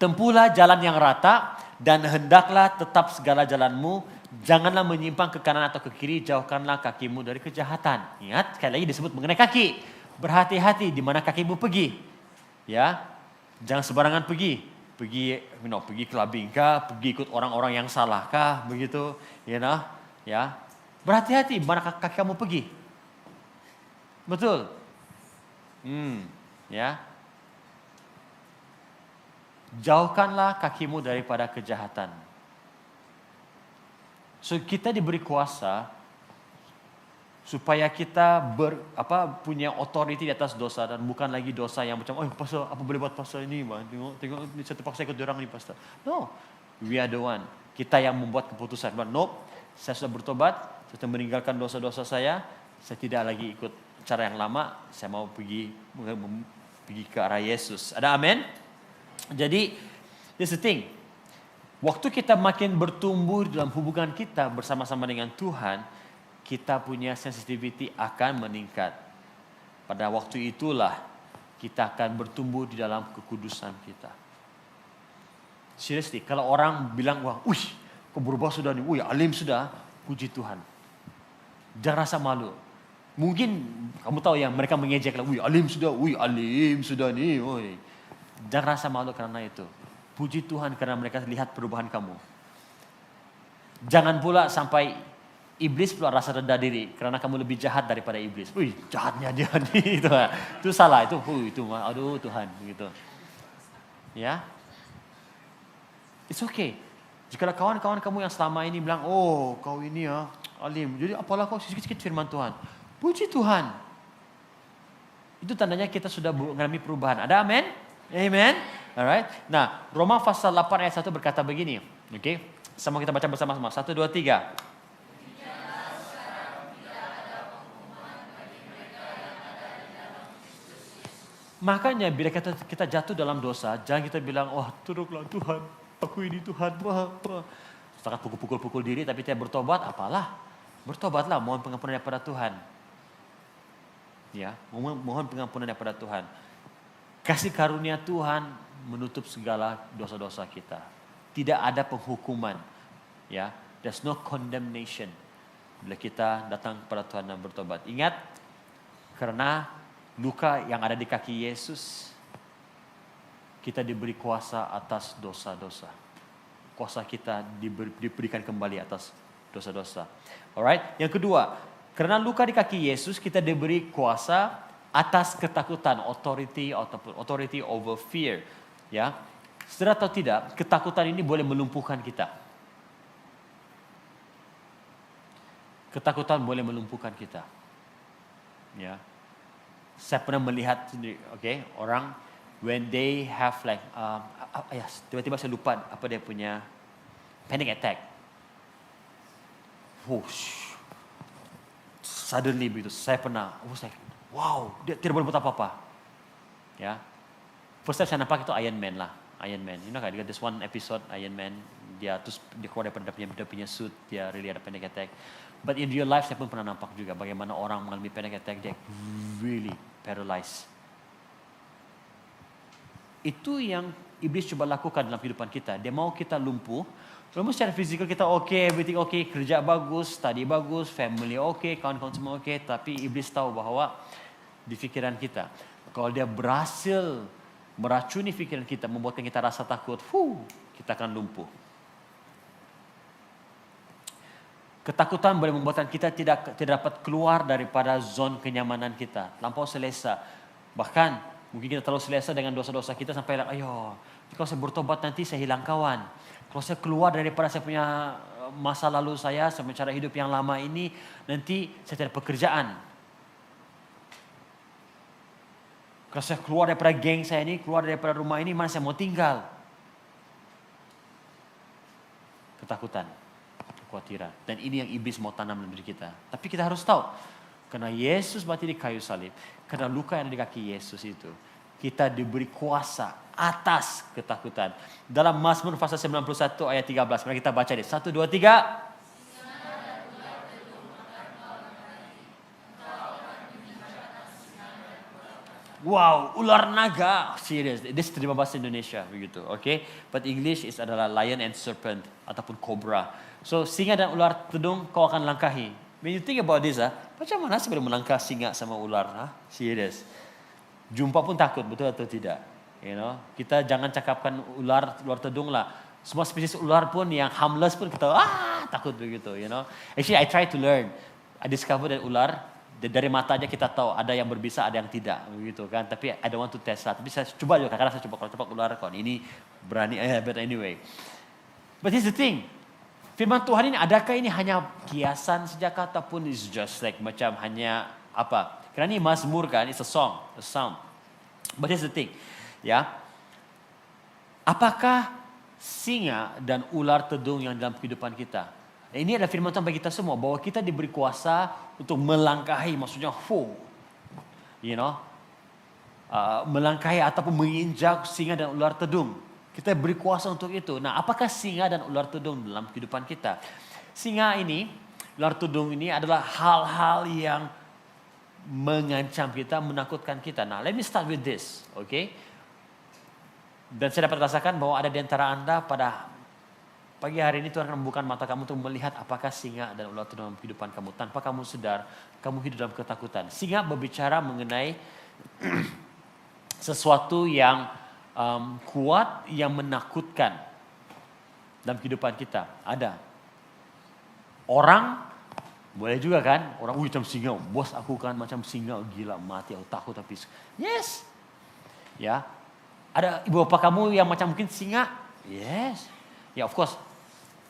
tempuhlah jalan yang rata Dan hendaklah tetap segala jalanmu, janganlah menyimpang ke kanan atau ke kiri, jauhkanlah kakimu dari kejahatan. Ingat, sekali lagi disebut mengenai kaki. Berhati-hati di mana kakimu pergi. Ya, jangan sembarangan pergi. Pergi clubbing kah, pergi ikut orang-orang yang salah kah, begitu. Ya. Berhati-hati di mana kaki kamu pergi. Betul. Ya. Jauhkanlah kakimu daripada kejahatan. So kita diberi kuasa supaya kita punya authority di atas dosa dan bukan lagi dosa yang macam pastor apa boleh buat pastor ini bang, tengok saya terpaksa ikut orang ni pastor. No, we are the one. Kita yang membuat keputusan. But nope, saya sudah bertobat, saya sudah meninggalkan dosa-dosa saya tidak lagi ikut cara yang lama, saya mau pergi ke arah Yesus. Ada amin? Jadi, this is the thing. Waktu kita makin bertumbuh dalam hubungan kita bersama-sama dengan Tuhan, kita punya sensitivity akan meningkat. Pada waktu itulah kita akan bertumbuh di dalam kekudusan kita. Seriously, kalau orang bilang, wah, kau berubah sudah nih, alim sudah, puji Tuhan. Jangan rasa malu. Mungkin kamu tahu yang mereka mengejek lah, alim sudah nih, Jangan rasa malu karena itu. Puji Tuhan karena mereka lihat perubahan kamu. Jangan pula sampai iblis pula rasa rendah diri karena kamu lebih jahat daripada iblis. Jahatnya dia nih. Itu salah. Itu aduh Tuhan gitu. Ya. It's okay. Jika kawan-kawan kamu yang selama ini bilang, kau ini ya alim. Jadi apalah kau sikit-sikit firman Tuhan. Puji Tuhan. Itu tandanya kita sudah mengalami perubahan. Ada amin? Amen. Alright. Nah, Roma pasal 8 ayat 1 berkata begini. Okay. Sama kita baca bersama-sama. 1, 2, 3. Makanya bila kita jatuh dalam dosa, jangan kita bilang, tolonglah Tuhan, aku ini Tuhan. Sangat pukul-pukul diri tapi tidak bertobat, apalah. Bertobatlah, mohon pengampunan daripada Tuhan. Ya, mohon pengampunan daripada Tuhan. Kasih karunia Tuhan menutup segala dosa-dosa kita. Tidak ada penghukuman. Ya, there's no condemnation bila kita datang kepada Tuhan dan bertobat. Ingat, karena luka yang ada di kaki Yesus, kita diberi kuasa atas dosa-dosa. Kuasa kita diberikan kembali atas dosa-dosa. Alright, yang kedua, karena luka di kaki Yesus, kita diberi kuasa atas ketakutan, authority over fear. Ya, saudara atau tidak, ketakutan ini boleh melumpuhkan kita. Ketakutan boleh melumpuhkan kita. Ya, saya pernah melihat sendiri, orang when they have like, tiba-tiba saya lupa apa dia punya panic attack. Suddenly begitu, saya pernah, wow, dia tidak boleh buat apa-apa. Ya. First time saya nampak itu Iron Man lah. Iron Man. You know kan, this one episode Iron Man, dia keluar daripada dia punya suit, dia really ada panic attack. But in real life saya pun pernah nampak juga bagaimana orang mengalami panic attack, dia really paralyzed. Itu yang iblis coba lakukan dalam kehidupan kita. Dia mau kita lumpuh. Walaupun secara fizikal kita everything kerja bagus, study bagus, family kawan-kawan semua tapi iblis tahu bahwa di pikiran kita, kalau dia berhasil meracuni pikiran kita, membuatkan kita rasa takut, kita akan lumpuh. Ketakutan boleh membuatkan kita tidak dapat keluar daripada zon kenyamanan kita, lampau selesa. Bahkan mungkin kita terlalu selesa dengan dosa-dosa kita sampai kalau saya bertobat nanti saya hilang kawan. Kalau saya keluar daripada saya punya masa lalu saya cara hidup yang lama ini, nanti saya tidak pekerjaan. Kalau saya keluar daripada geng saya ini, keluar daripada rumah ini, mana saya mau tinggal? Ketakutan, kekhawatiran. Dan ini yang iblis mau tanam dalam diri kita. Tapi kita harus tahu, karena Yesus mati di kayu salib, karena luka yang ada di kaki Yesus itu, kita diberi kuasa atas ketakutan. Dalam Mazmur pasal 91 ayat 13, mari kita baca deh. 1, 2, 3. wow, ular naga, serious. This terima bahasa Indonesia begitu, okay? But English is adalah lion and serpent ataupun cobra. So singa dan ular tedung kau akan langkahi. When you think about this, macam mana sih boleh melangkah singa sama ular? Serious. Jumpa pun takut, betul atau tidak? You know, kita jangan cakapkan ular tedung lah. Semua spesies ular pun yang harmless pun kita takut begitu, you know. Actually I try to learn. I discover that ular dari mata aja kita tahu ada yang berbisa, ada yang tidak, begitu kan. Tapi I don't want to test lah. Tapi saya coba juga, kadang-kadang saya coba kalau cepat ular kon ini berani, but anyway. But here's the thing, firman Tuhan ini adakah ini hanya kiasan saja ataupun is just like macam hanya apa? Karena ini Mazmur kan, it's a song, a sound. But here's the thing, ya. Apakah singa dan ular tedung yang dalam kehidupan kita? Ini adalah firman Tuhan bagi kita semua bahwa kita diberi kuasa untuk melangkahi, maksudnya melangkahi ataupun menginjak singa dan ular tedung. Kita beri kuasa untuk itu. Nah, apakah singa dan ular tedung dalam kehidupan kita? Singa ini, ular tedung ini adalah hal-hal yang mengancam kita, menakutkan kita. Nah, let me start with this, okay? Dan saya dapat rasakan bahwa ada di antara Anda pada pagi hari ini Tuhan akan membuka mata kamu untuk melihat apakah singa dan ular tedung dalam kehidupan kamu. Tanpa kamu sadar, kamu hidup dalam ketakutan. Singa berbicara mengenai sesuatu yang kuat, yang menakutkan dalam kehidupan kita. Ada. Orang, boleh juga kan? Orang, macam singa, bos aku kan macam singa, gila, mati, aku takut tapi. Yes. Ya. Ada ibu bapak kamu yang macam mungkin singa? Yes. Ya, of course.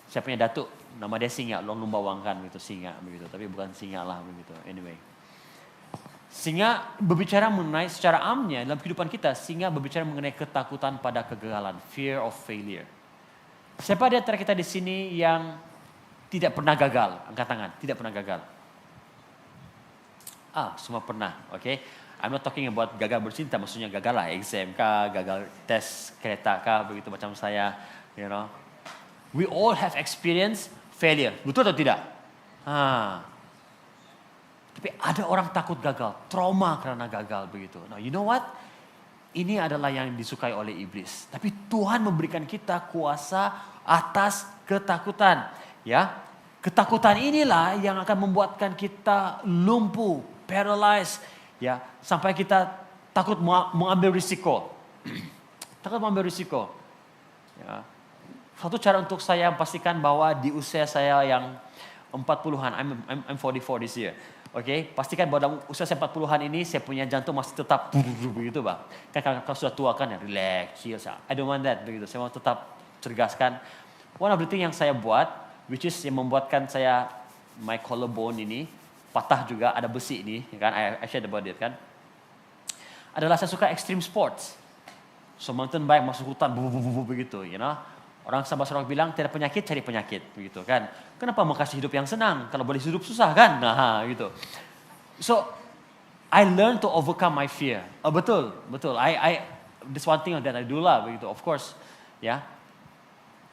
Saya punya datuk, nama dia Singa, Long Lumbawang kan, begitu singa begitu, tapi bukan singa lah begitu. Anyway, singa berbicara mengenai secara amnya dalam kehidupan kita. Singa berbicara mengenai ketakutan pada kegagalan, fear of failure. Siapa di antara kita di sini yang tidak pernah gagal? Angkat tangan, tidak pernah gagal. Semua pernah, okay? I'm not talking about gagal bercinta, maksudnya gagal lah, exam kah, gagal tes kereta kah, begitu macam saya, you know. We all have experienced failure. Betul atau tidak? Tapi ada orang takut gagal, trauma karena gagal begitu. Nah, you know what? Ini adalah yang disukai oleh iblis. Tapi Tuhan memberikan kita kuasa atas ketakutan, ya. Ketakutan inilah yang akan membuatkan kita lumpuh, paralyzed, ya, sampai kita takut mengambil risiko. Takut mengambil risiko. Ya. Satu cara untuk saya memastikan bahwa di usia saya yang 40-an, I'm 44 this year. Okay, pastikan bahwa dalam usia saya 40-an ini saya punya jantung masih tetap begitu, Bang. Kan kalau sudah tua kan ya relax, chill. I don't want that begitu. Saya mau tetap cergaskan. One of the thing yang saya buat, which is yang membuatkan saya my collarbone ini patah juga, ada besi ini, kan? I shared about it kan. Adalah saya suka extreme sports. So mountain bike masuk hutan begitu, you know. Orang sahabat bilang tidak penyakit cari penyakit begitu kan. Kenapa mau kasih hidup yang senang kalau boleh hidup susah kan? Nah, gitu. So I learned to overcome my fear. Betul. This one thing that I do lah begitu. Of course, ya.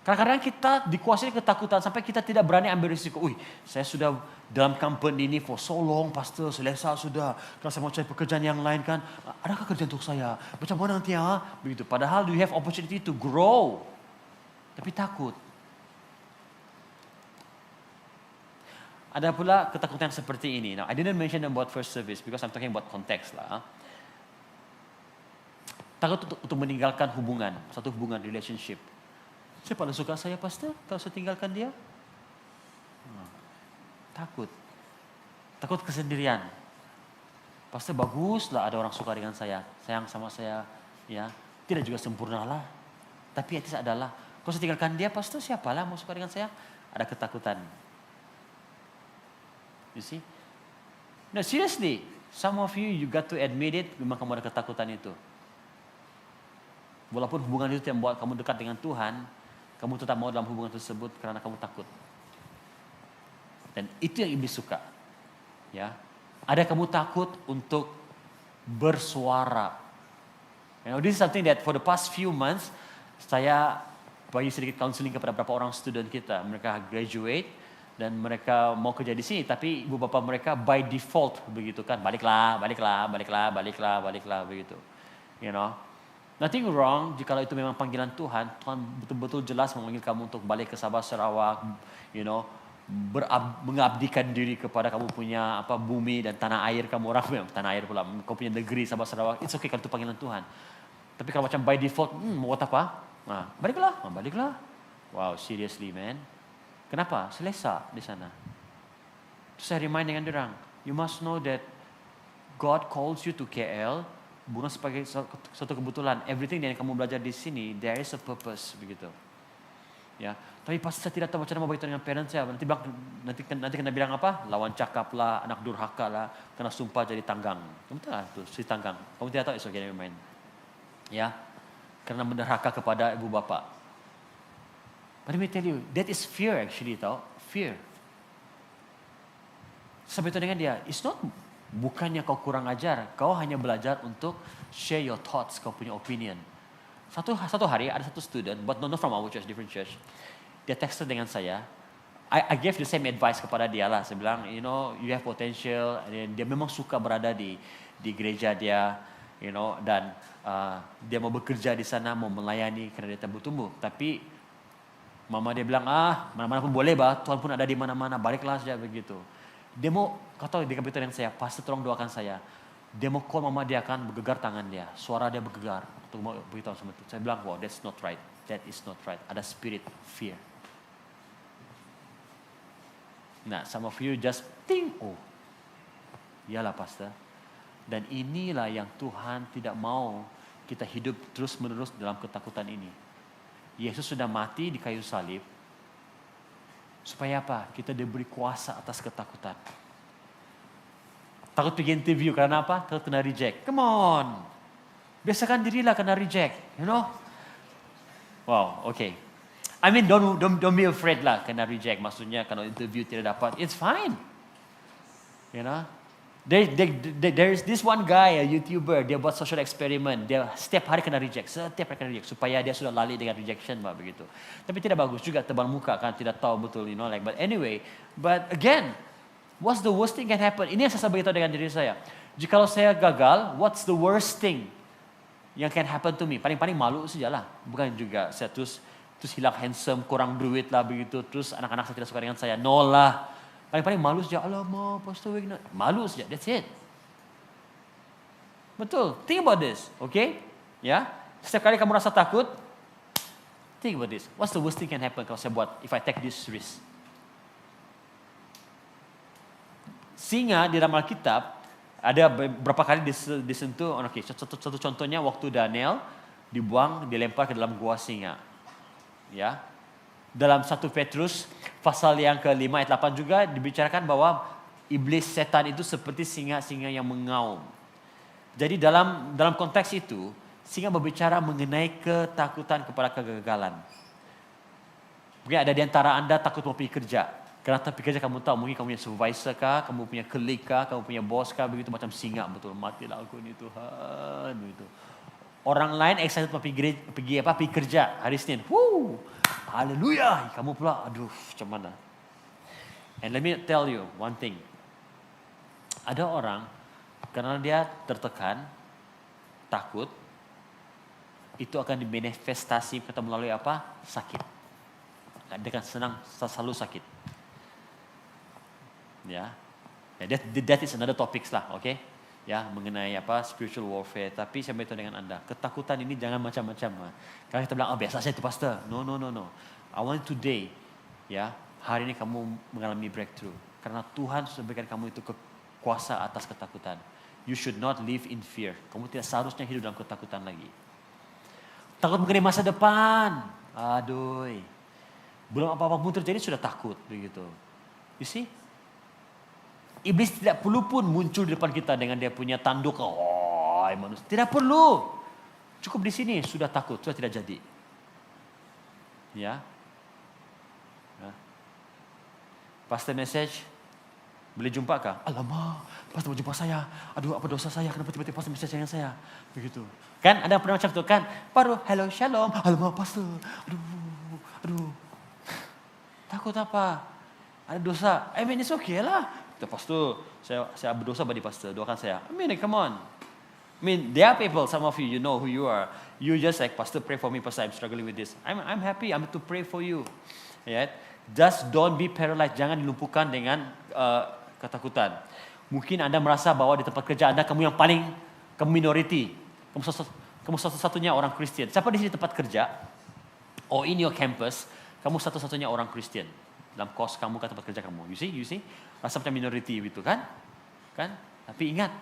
Kadang-kadang kita dikuasai ketakutan sampai kita tidak berani ambil risiko. Saya sudah dalam company ini for so long, pastor, selesa sudah. Kalau saya mau cari pekerjaan yang lain kan, adakah kerjaan untuk saya? Macam mana nanti ya? Begitu. Padahal you have opportunity to grow. Tapi takut. Ada pula ketakutan seperti ini. Now, I didn't mention about first service because I'm talking about context lah. Takut untuk meninggalkan hubungan, satu hubungan, relationship. Saya paling suka saya, pastor, kalau saya tinggalkan dia. Takut. Takut kesendirian. Pastor, baguslah ada orang suka dengan saya, sayang sama saya, ya. Tidak juga sempurna lah. Tapi etis adalah kalau saya tinggalkan dia, pastor siapalah mau suka dengan saya? Ada ketakutan. You see? No, seriously. Some of you got to admit it, memang kamu ada ketakutan itu. Walaupun hubungan itu yang membuat kamu dekat dengan Tuhan, kamu tetap mau dalam hubungan tersebut karena kamu takut. Dan itu yang iblis suka. Ya. Ada kamu takut untuk bersuara. You know, this is something that for the past few months, saya bagi sedikit counseling kepada beberapa orang student kita. Mereka graduate Dan mereka mau kerja di sini, tapi ibu bapa mereka by default begitu kan, baliklah begitu. You know, nothing wrong jika itu memang panggilan Tuhan. Tuhan betul-betul jelas memanggil kamu untuk balik ke Sabah Sarawak, you know, mengabdikan diri kepada kamu punya bumi dan tanah air kamu orang, tanah air pula, kau punya negeri Sabah Sarawak. It's okay kalau itu panggilan Tuhan. Tapi kalau macam by default, mau buat apa? Baliklah. Wow, seriously man. Kenapa? Selesa di sana. Terus saya remind dengan orang, you must know that God calls you to KL bukan sebagai suatu kebetulan. Everything yang kamu belajar di sini, there is a purpose begitu. Ya, tapi pasti saya tidak tahu macam mana mau beritahu dengan parents saya. Nanti kena bilang apa? Lawan cakap lah, anak durhaka lah, kena sumpah jadi tanggang. Kamu tahu tuh, si tanggang. Kamu tidak tahu, it's okay, never mind. Ya, karena menderhaka kepada ibu bapa. But let me tell you, that is fear actually, tau? Fear. Sampai itu dengan dia, it's not bukannya kau kurang ajar, kau hanya belajar untuk share your thoughts, kau punya opinion. Satu hari ada satu student, but not from our church, different church. Dia texted dengan saya. I gave the same advice kepada dia lah. Saya bilang, you know, you have potential. And dia memang suka berada di gereja dia, you know, dan dia mau bekerja di sana, mau melayani karena dia tumbuh. Tapi mama dia bilang, mana-mana pun boleh bah, Tuhan pun ada di mana-mana, baliklah saja begitu. Dia mau, kata dia beritahu dengan saya, pastor tolong doakan saya. Dia mau call mama dia akan bergegar tangan dia, suara dia bergegar untuk mau beritahu sama itu. Saya bilang, wow, that's not right, that is not right. Ada spirit fear. Nah, some of you just think, oh, iyalah pastor. Dan inilah yang Tuhan tidak mau kita hidup terus-menerus dalam ketakutan ini. Yesus sudah mati di kayu salib. Supaya apa? Kita diberi kuasa atas ketakutan. Takut pergi interview karena apa? Takut kena reject. Come on. Biasakan dirilah kena reject. You know? Wow, okay. I mean, don't be afraid lah kena reject. Maksudnya kalau interview tidak dapat, it's fine. You know? There is this one guy, a YouTuber, dia buat social experiment. Dia setiap hari kena reject, supaya dia sudah lali dengan rejection bah begitu. Tapi tidak bagus juga tebal muka kan, tidak tahu betul, you know, like. But anyway, but again, what's the worst thing can happen? Ini yang saya beritahu dengan diri saya. Jikalau saya gagal, what's the worst thing yang can happen to me? Paling malu sajalah. Bukan juga saya terus hilang handsome, kurang duit lah begitu. Terus anak-anak saya tidak suka dengan saya. No lah. Paling malu saja, alamak, Pastor Wigna. Malu saja, that's it. Betul, think about this, okay? Ya, setiap kali kamu rasa takut, think about this. What's the worst thing can happen kalau saya buat, if I take this risk? Singa di dalam Alkitab, ada beberapa kali disentuh, okay, satu contohnya waktu Daniel dibuang, dilempar ke dalam gua singa. Ya, dalam 1 Petrus pasal yang ke-5 ayat 8 juga dibicarakan bahwa iblis setan itu seperti singa-singa yang mengaum. Jadi dalam konteks itu, singa berbicara mengenai ketakutan kepada kegagalan. Mungkin ada di antara Anda takut mau pergi kerja. Karena pergi kerja kamu tahu, mungkin kamu punya supervisor kah, kamu punya colleague kah, kamu punya bos kah, begitu macam singa betul. Matilah aku ini Tuhan, begitu. Orang lain excited mau pergi kerja hari Senin. Haleluya, kamu pula, aduh, macam mana? And let me tell you one thing. Ada orang, karena dia tertekan, takut, itu akan dimanifestasi kata melalui apa? Sakit. Dia akan senang, selalu sakit. Ya, that is another topics lah, okay? Ya, mengenai apa spiritual warfare. Tapi saya beritahu dengan Anda, ketakutan ini jangan macam-macam. Kalau kita bilang, biasa saja itu pastor. No. I want today, ya, hari ini kamu mengalami breakthrough. Karena Tuhan sudah berikan kamu itu kuasa atas ketakutan. You should not live in fear. Kamu tidak seharusnya hidup dalam ketakutan lagi. Takut mengenai masa depan. Aduh, belum apa-apa pun terjadi sudah takut begitu. You see? Iblis tidak perlu pun muncul di depan kita dengan dia punya tanduk. Manusia. Tidak perlu. Cukup di sini sudah takut, sudah tidak jadi. Ya. Pastor message, boleh jumpa kah? Alamak, pastor mau jumpa saya. Aduh, apa dosa saya? Kenapa tiba-tiba pastor message dengan saya? Begitu. Kan ada pernah macam itu kan? Baru hello shalom. Alamak pastor. Aduh. Takut apa? ada dosa. I mean, it's okay lah. Pastor, saya berdosa bagi pastor, doakan saya. I mean, come on. I mean, there are people, some of you, you know who you are. You just like, pastor, pray for me, pastor, I'm struggling with this. I'm happy, I'm to pray for you. Yeah? Just don't be paralyzed. Jangan dilumpuhkan dengan ketakutan. Mungkin Anda merasa bahwa di tempat kerja Anda, kamu yang paling, kamu minority. Kamu satu-satunya orang Kristen. Siapa di sini tempat kerja? Or in your campus, kamu satu-satunya orang Kristen. Dalam kos kamu, ke tempat kerja kamu. You see? Rasa macam minority gitu kan? Tapi ingat,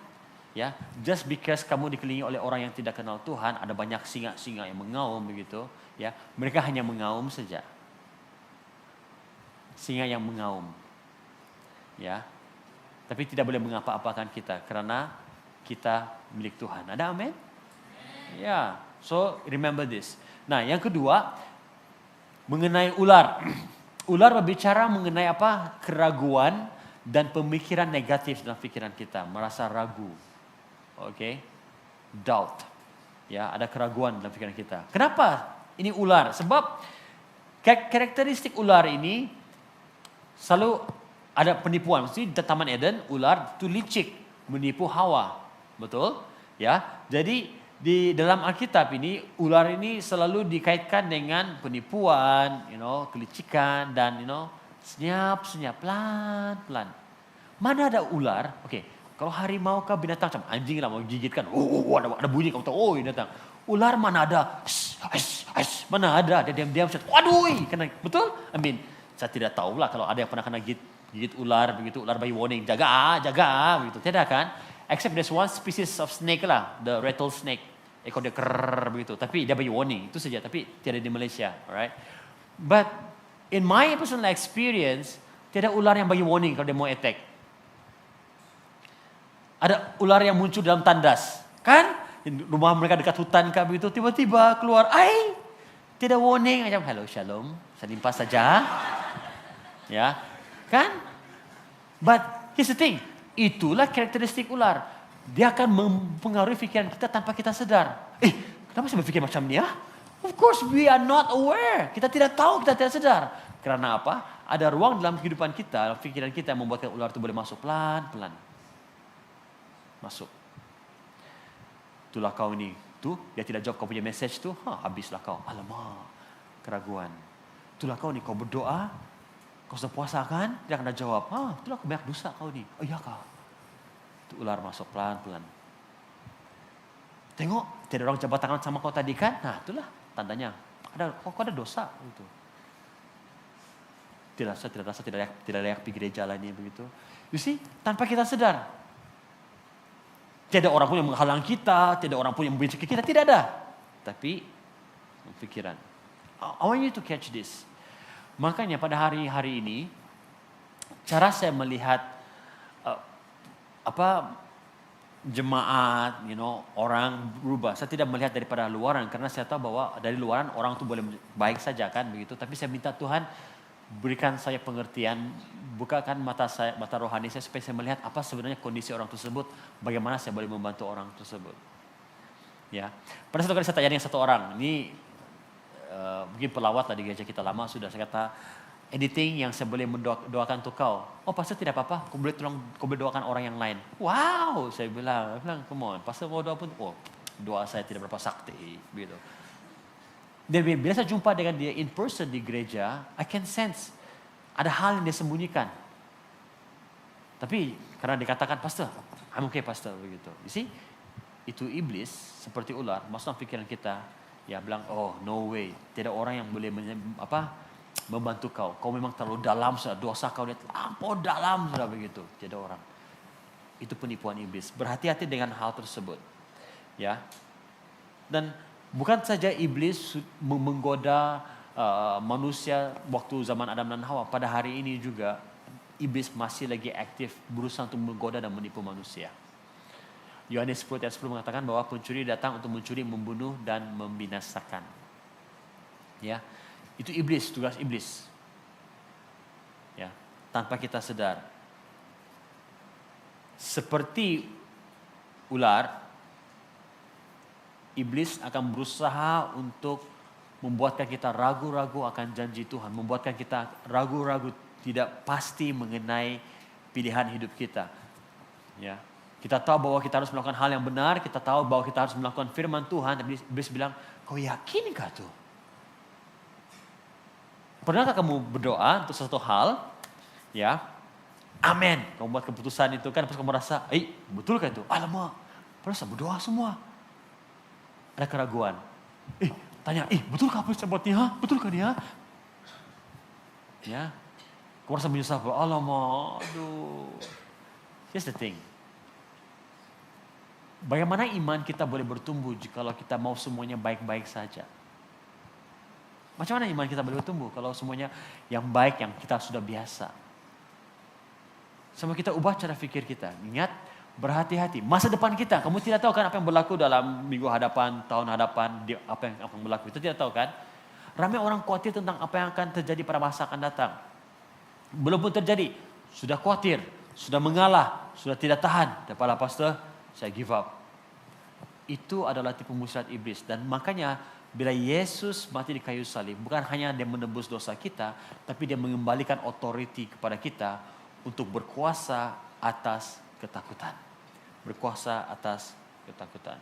ya, just because kamu dikelilingi oleh orang yang tidak kenal Tuhan, ada banyak singa-singa yang mengaum begitu, ya. Mereka hanya mengaum saja. Singa yang mengaum. Ya. Tapi tidak boleh mengapa-apakan kita karena kita milik Tuhan. Ada amin? Ya. So remember this. Nah, yang kedua mengenai ular. Ular berbicara mengenai apa? Keraguan dan pemikiran negatif dalam pikiran kita, merasa ragu. Oke. Doubt. Ya, ada keraguan dalam pikiran kita. Kenapa ini ular? Sebab karakteristik ular ini selalu ada penipuan. Mesti di Taman Eden, ular itu licik, menipu Hawa. Betul? Ya. Jadi di dalam Alkitab ini, ular ini selalu dikaitkan dengan penipuan, kelicikan dan senyap-senyap, pelan-pelan. Mana ada ular? Oke, kalau harimau kah binatang macam anjing lah mau gigit kan. Ada bunyi kamu tahu, ini datang. Ular mana ada? Mana ada? Dia diam-diam. Waduh, betul? I mean, saya tidak tahu lah kalau ada yang pernah kena gigit ular begitu, ular bagi warning, jaga begitu. Tidak kan? Except there's one species of snake lah, the rattlesnake. Ekor dia kerr begitu, tapi dia bagi warning itu saja, tapi tidak di Malaysia, alright? But in my personal experience, tidak ular yang bagi warning kalau dia mau attack. Ada ular yang muncul dalam tandas, kan? Rumah mereka dekat hutan kah begitu, tiba-tiba keluar, tidak warning, macam hello shalom, saya limpas saja, ya, kan? But here's the thing, itulah karakteristik ular. Dia akan mempengaruhi pikiran kita tanpa kita sadar. Kenapa saya berpikir macam ni? Of course we are not aware. Kita tidak tahu, kita tidak sadar. Karena apa? Ada ruang dalam kehidupan kita, dalam pikiran kita yang membuatkan ular itu boleh masuk pelan-pelan. Masuk. Itulah kau ini. Tuh, dia tidak jawab kau punya message tu. Habislah kau. Alamak. Keraguan. Itulah kau ni, kau berdoa. Kau sudah puasa kan? Dia akan jawab. Itulah kau banyak dosa kau ni. Oh iya kau. Itu ular masuk pelan-pelan. Tengok, tidak orang jabat tangan sama kau tadi kan? Nah, itulah tandanya. Kau ada dosa gitu. Tidak layak pergi gereja lainnya begitu. You see, tanpa kita sadar. Tidak orang pun yang menghalang kita, tidak orang pun yang membenci kita, tidak ada. Tapi pikiran. I want you to catch this. Makanya pada hari-hari ini, cara saya melihat jemaat, orang berubah. Saya tidak melihat daripada luaran karena saya tahu bahwa dari luaran orang tu boleh baik saja kan begitu. Tapi saya minta Tuhan berikan saya pengertian, bukakan mata rohani saya supaya saya melihat apa sebenarnya kondisi orang tersebut, bagaimana saya boleh membantu orang tersebut. Ya, pada satu kali saya tanya dengan satu orang, ini mungkin pelawat lah di gereja kita lama sudah, saya kata, anything yang saya boleh mendoakan untuk kau. Pastor tidak apa-apa, kau boleh doakan orang yang lain. Wow, saya bilang, come on, pastor mau doa pun, doa saya tidak berapa sakti, begitu. Dan bila saya jumpa dengan dia in person di gereja, I can sense ada hal yang dia sembunyikan. Tapi karena dikatakan pastor, I'm okay pastor, begitu. You see, itu iblis seperti ular masuk dalam pikiran kita, ya bilang, no way, tidak orang yang boleh membantu kau. Kau memang terlalu dalam sudah, dosa kau terlampau dalam sudah begitu. Tidak orang. Itu penipuan iblis. Berhati-hati dengan hal tersebut. Ya. Dan bukan saja iblis menggoda manusia waktu zaman Adam dan Hawa. Pada hari ini juga iblis masih lagi aktif berusaha untuk menggoda dan menipu manusia. Yohanes 10 ayat 10 mengatakan bahwa pencuri datang untuk mencuri, membunuh dan membinasakan. Ya. Itu iblis, tugas iblis. Ya, tanpa kita sadar. Seperti ular, iblis akan berusaha untuk membuatkan kita ragu-ragu akan janji Tuhan, membuatkan kita ragu-ragu tidak pasti mengenai pilihan hidup kita. Ya. Kita tahu bahwa kita harus melakukan hal yang benar, kita tahu bahwa kita harus melakukan firman Tuhan, tapi iblis bilang, kau yakin gak tuh? Pernahkah kamu berdoa untuk sesuatu hal, ya, amin, kamu buat keputusan itu kan, pas kamu merasa, betul kan itu? Alamak, padahal berdoa semua. Ada keraguan. Tanya, betul kah apa yang saya buat nih? Betul kan ya? Ya, kamu merasa menyesal, alamak, aduh. Here's the thing. Bagaimana iman kita boleh bertumbuh jika kita mau semuanya baik-baik saja? Macam mana iman kita boleh bertumbuh kalau semuanya yang baik yang kita sudah biasa? Sama kita ubah cara pikir kita. Ingat, berhati-hati. Masa depan kita, kamu tidak tahu kan apa yang berlaku dalam minggu hadapan, tahun hadapan, apa yang akan berlaku. Itu tidak tahu kan? Ramai orang khawatir tentang apa yang akan terjadi pada masa akan datang. Belum pun terjadi, sudah khawatir, sudah mengalah, sudah tidak tahan. Kepala pastor, saya give up. Itu adalah tipu muslihat iblis. Dan makanya bila Yesus mati di kayu salib, bukan hanya dia menebus dosa kita, tapi dia mengembalikan otoriti kepada kita untuk berkuasa atas ketakutan. Berkuasa atas ketakutan.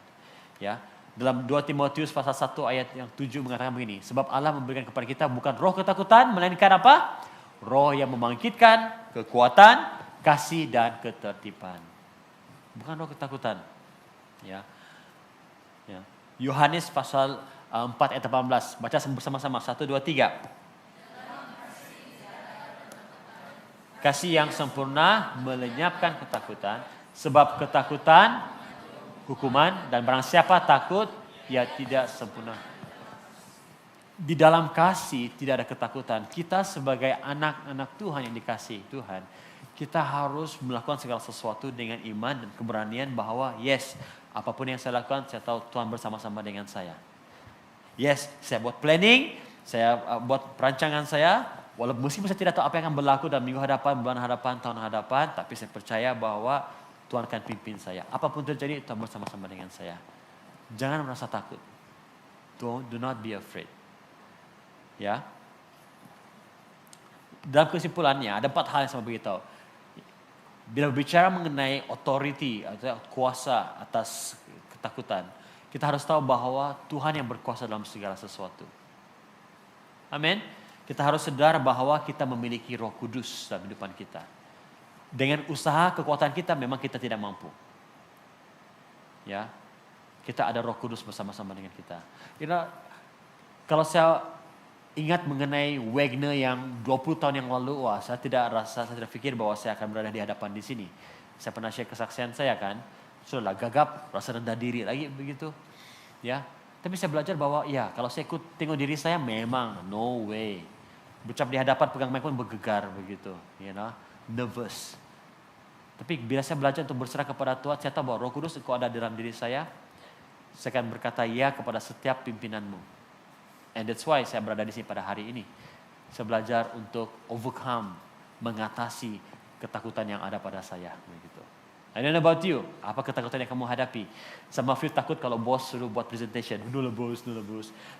Ya. Dalam 2 Timotius pasal 1 ayat yang 7 mengatakan begini. Sebab Allah memberikan kepada kita bukan roh ketakutan, melainkan apa? Roh yang membangkitkan kekuatan, kasih dan ketertiban. Bukan roh ketakutan. Ya. Ya. Yohanes pasal 4 ayat 18. Baca bersama-sama. 1, 2, 3. Kasih yang sempurna melenyapkan ketakutan. Sebab ketakutan hukuman. Dan barang siapa takut, ia tidak sempurna. Di dalam kasih tidak ada ketakutan. Kita sebagai anak-anak Tuhan yang dikasihi Tuhan, kita harus melakukan segala sesuatu dengan iman dan keberanian bahwa yes, apapun yang saya lakukan, saya tahu Tuhan bersama-sama dengan saya. Yes, saya buat planning, saya buat perancangan saya, walaupun meskipun saya tidak tahu apa yang akan berlaku dalam minggu hadapan, bulan hadapan, tahun hadapan, tapi saya percaya bahwa Tuhan akan pimpin saya. Apapun terjadi, Tuhan bersama-sama dengan saya. Jangan merasa takut. Do not be afraid. Ya. Dalam kesimpulannya, ada 4 hal yang saya beritahu. Bila berbicara mengenai authority atau kuasa atas ketakutan, kita harus tahu bahwa Tuhan yang berkuasa dalam segala sesuatu. Amin. Kita harus sadar bahwa kita memiliki Roh Kudus dalam kehidupan kita. Dengan usaha kekuatan kita memang kita tidak mampu. Ya. Kita ada Roh Kudus bersama-sama dengan kita. Kalau saya ingat mengenai Wagner yang 20 tahun yang lalu, saya tidak pikir bahwa saya akan berada di hadapan di sini. Saya pernah share kesaksian saya kan, sudahlah gagap, rasa rendah diri lagi begitu. Ya, tapi saya belajar bahwa ya kalau saya ikut tengok diri saya memang no way. Berucap di hadapan pegang mic pun bergegar begitu, nervous. Tapi bila saya belajar untuk berserah kepada Tuhan, saya tahu bahwa Roh Kudus engkau ada dalam diri saya akan berkata ya kepada setiap pimpinanmu. And that's why saya berada di sini pada hari ini. Saya belajar untuk overcome, mengatasi ketakutan yang ada pada saya. Begitu. I don't know about you. Apa ketakutan yang kamu hadapi? Sama feel takut kalau bos suruh buat presentation. No lah bos.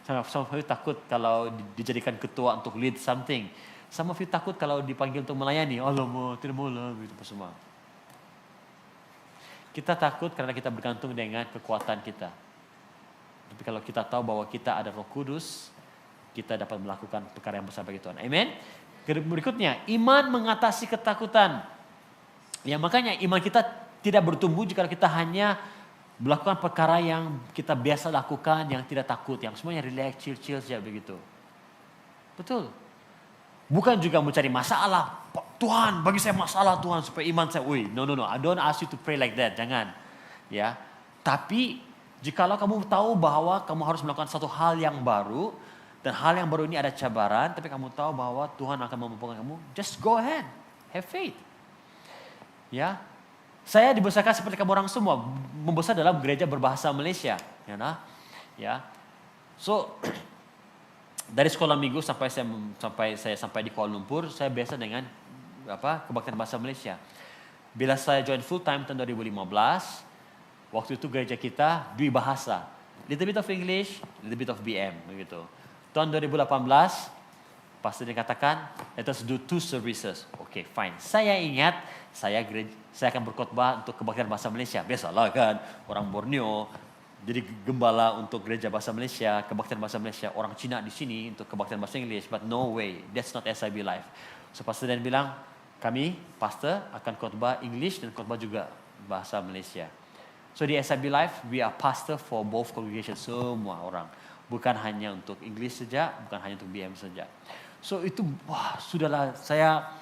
Sama feel takut kalau dijadikan ketua untuk lead something. Sama feel takut kalau dipanggil untuk melayani. Alamak, tidak mau lah. Begitu semua. Kita takut karena kita bergantung dengan kekuatan kita. Tapi kalau kita tahu bahwa kita ada Roh Kudus, kita dapat melakukan perkara yang besar bagi Tuhan. Amen. Berikutnya, iman mengatasi ketakutan. Ya, makanya iman kita tidak bertumbuh jika kita hanya melakukan perkara yang kita biasa lakukan, yang tidak takut, yang semuanya relax, chill saja begitu. Betul. Bukan juga mencari masalah. Tuhan, bagi saya masalah Tuhan supaya iman saya. No. I don't ask you to pray like that. Jangan. Ya. Tapi jikalau kamu tahu bahwa kamu harus melakukan satu hal yang baru, dan hal yang baru ini ada cabaran, tapi kamu tahu bahwa Tuhan akan memampukan kamu, just go ahead, have faith. Ya, saya dibesarkan seperti kamu orang semua, membesar dalam gereja berbahasa Malaysia, ya. So dari sekolah minggu sampai saya sampai di Kuala Lumpur, saya biasa dengan kebaktian bahasa Malaysia. Bila saya join full time tahun 2015. Waktu itu gereja kita dua bahasa. Little bit of English, little bit of BM. Begitu. Tahun 2018, Pastor dia katakan, let us do 2 services. Okay, fine. Saya ingat, saya akan berkhotbah untuk kebaktian bahasa Malaysia. Biasalah kan, orang Borneo jadi gembala untuk gereja bahasa Malaysia, kebaktian bahasa Malaysia. Orang Cina di sini untuk kebaktian bahasa English, but no way, that's not SIB Life. So Pastor Dan bilang, kami pastor akan khotbah English dan khotbah juga bahasa Malaysia. So di SIB Life, we are pastor for both congregation, semua orang. Bukan hanya untuk English saja, bukan hanya untuk BM saja. So itu, wah sudahlah, saya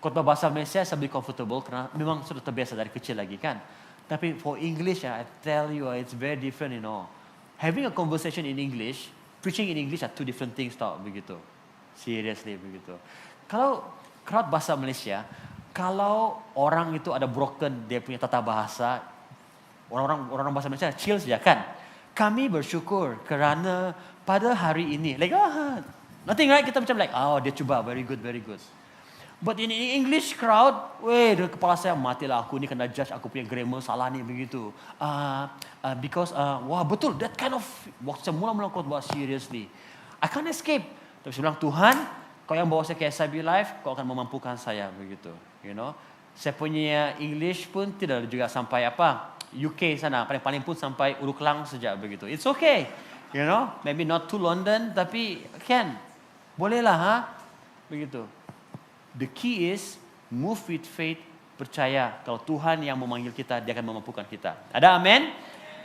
khotbah bahasa Malaysia saya lebih comfortable karena memang sudah terbiasa dari kecil lagi kan. Tapi for English, I tell you, it's very different, you know. Having a conversation in English, preaching in English are 2 different things tau, begitu. Seriously, begitu. Kalau crowd bahasa Malaysia, kalau orang itu ada broken dia punya tata bahasa, orang bahasa Malaysia chill saja kan. Kami bersyukur kerana pada hari ini, like nothing right, kita macam like, dia cuba, very good, very good. But in English crowd, kepala saya matilah, aku ni kena judge, aku punya grammar salah ni begitu. Because, wah betul, that kind of, waktu saya mula-mula khotbah seriously, I can't escape. Tapi saya bilang, Tuhan, kau yang bawa saya ke SIB Life, kau akan memampukan saya begitu. You know, saya punya English pun tidak juga sampai UK sana, paling pun sampai Uruklang saja begitu. It's okay, you know, maybe not to London, tapi bolehlah, begitu. The key is move with faith, percaya kalau Tuhan yang memanggil kita, dia akan memampukan kita. Ada amin?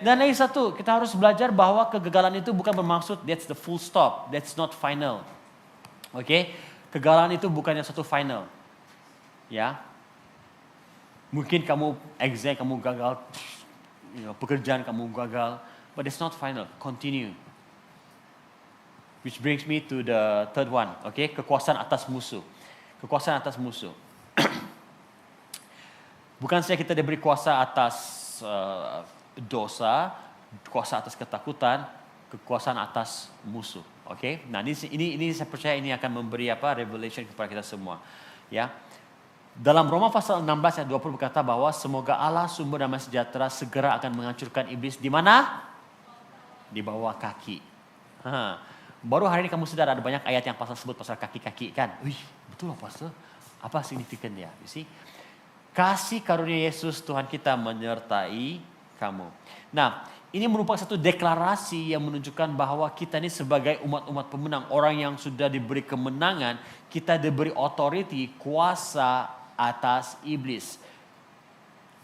Dan lagi satu, kita harus belajar bahwa kegagalan itu bukan bermaksud that's the full stop, that's not final. Okay? Kegagalan itu bukan yang satu final. Ya. Mungkin kamu exam kamu gagal, pekerjaan kamu gagal, but it's not final. Continue. Which brings me to the third one, okay? Kekuasaan atas musuh. Kekuasaan atas musuh. Bukan saja kita diberi kuasa atas dosa, kuasa atas ketakutan, kekuasaan atas musuh, okay? Nah, ini saya percaya ini akan memberi revelation kepada kita semua, ya. Dalam Roma pasal 16 ayat 20 berkata bahwa semoga Allah sumber damai sejahtera segera akan menghancurkan iblis di mana? Di bawah kaki. Baru hari ini kamu sadar ada banyak ayat yang pasal sebut pasal kaki-kaki kan? Wih, betul lah pastor. Apa signifikan dia? You see? Kasih karunia Yesus Tuhan kita menyertai kamu. Nah, ini merupakan satu deklarasi yang menunjukkan bahwa kita ini sebagai umat-umat pemenang, orang yang sudah diberi kemenangan, kita diberi authority, kuasa atas iblis.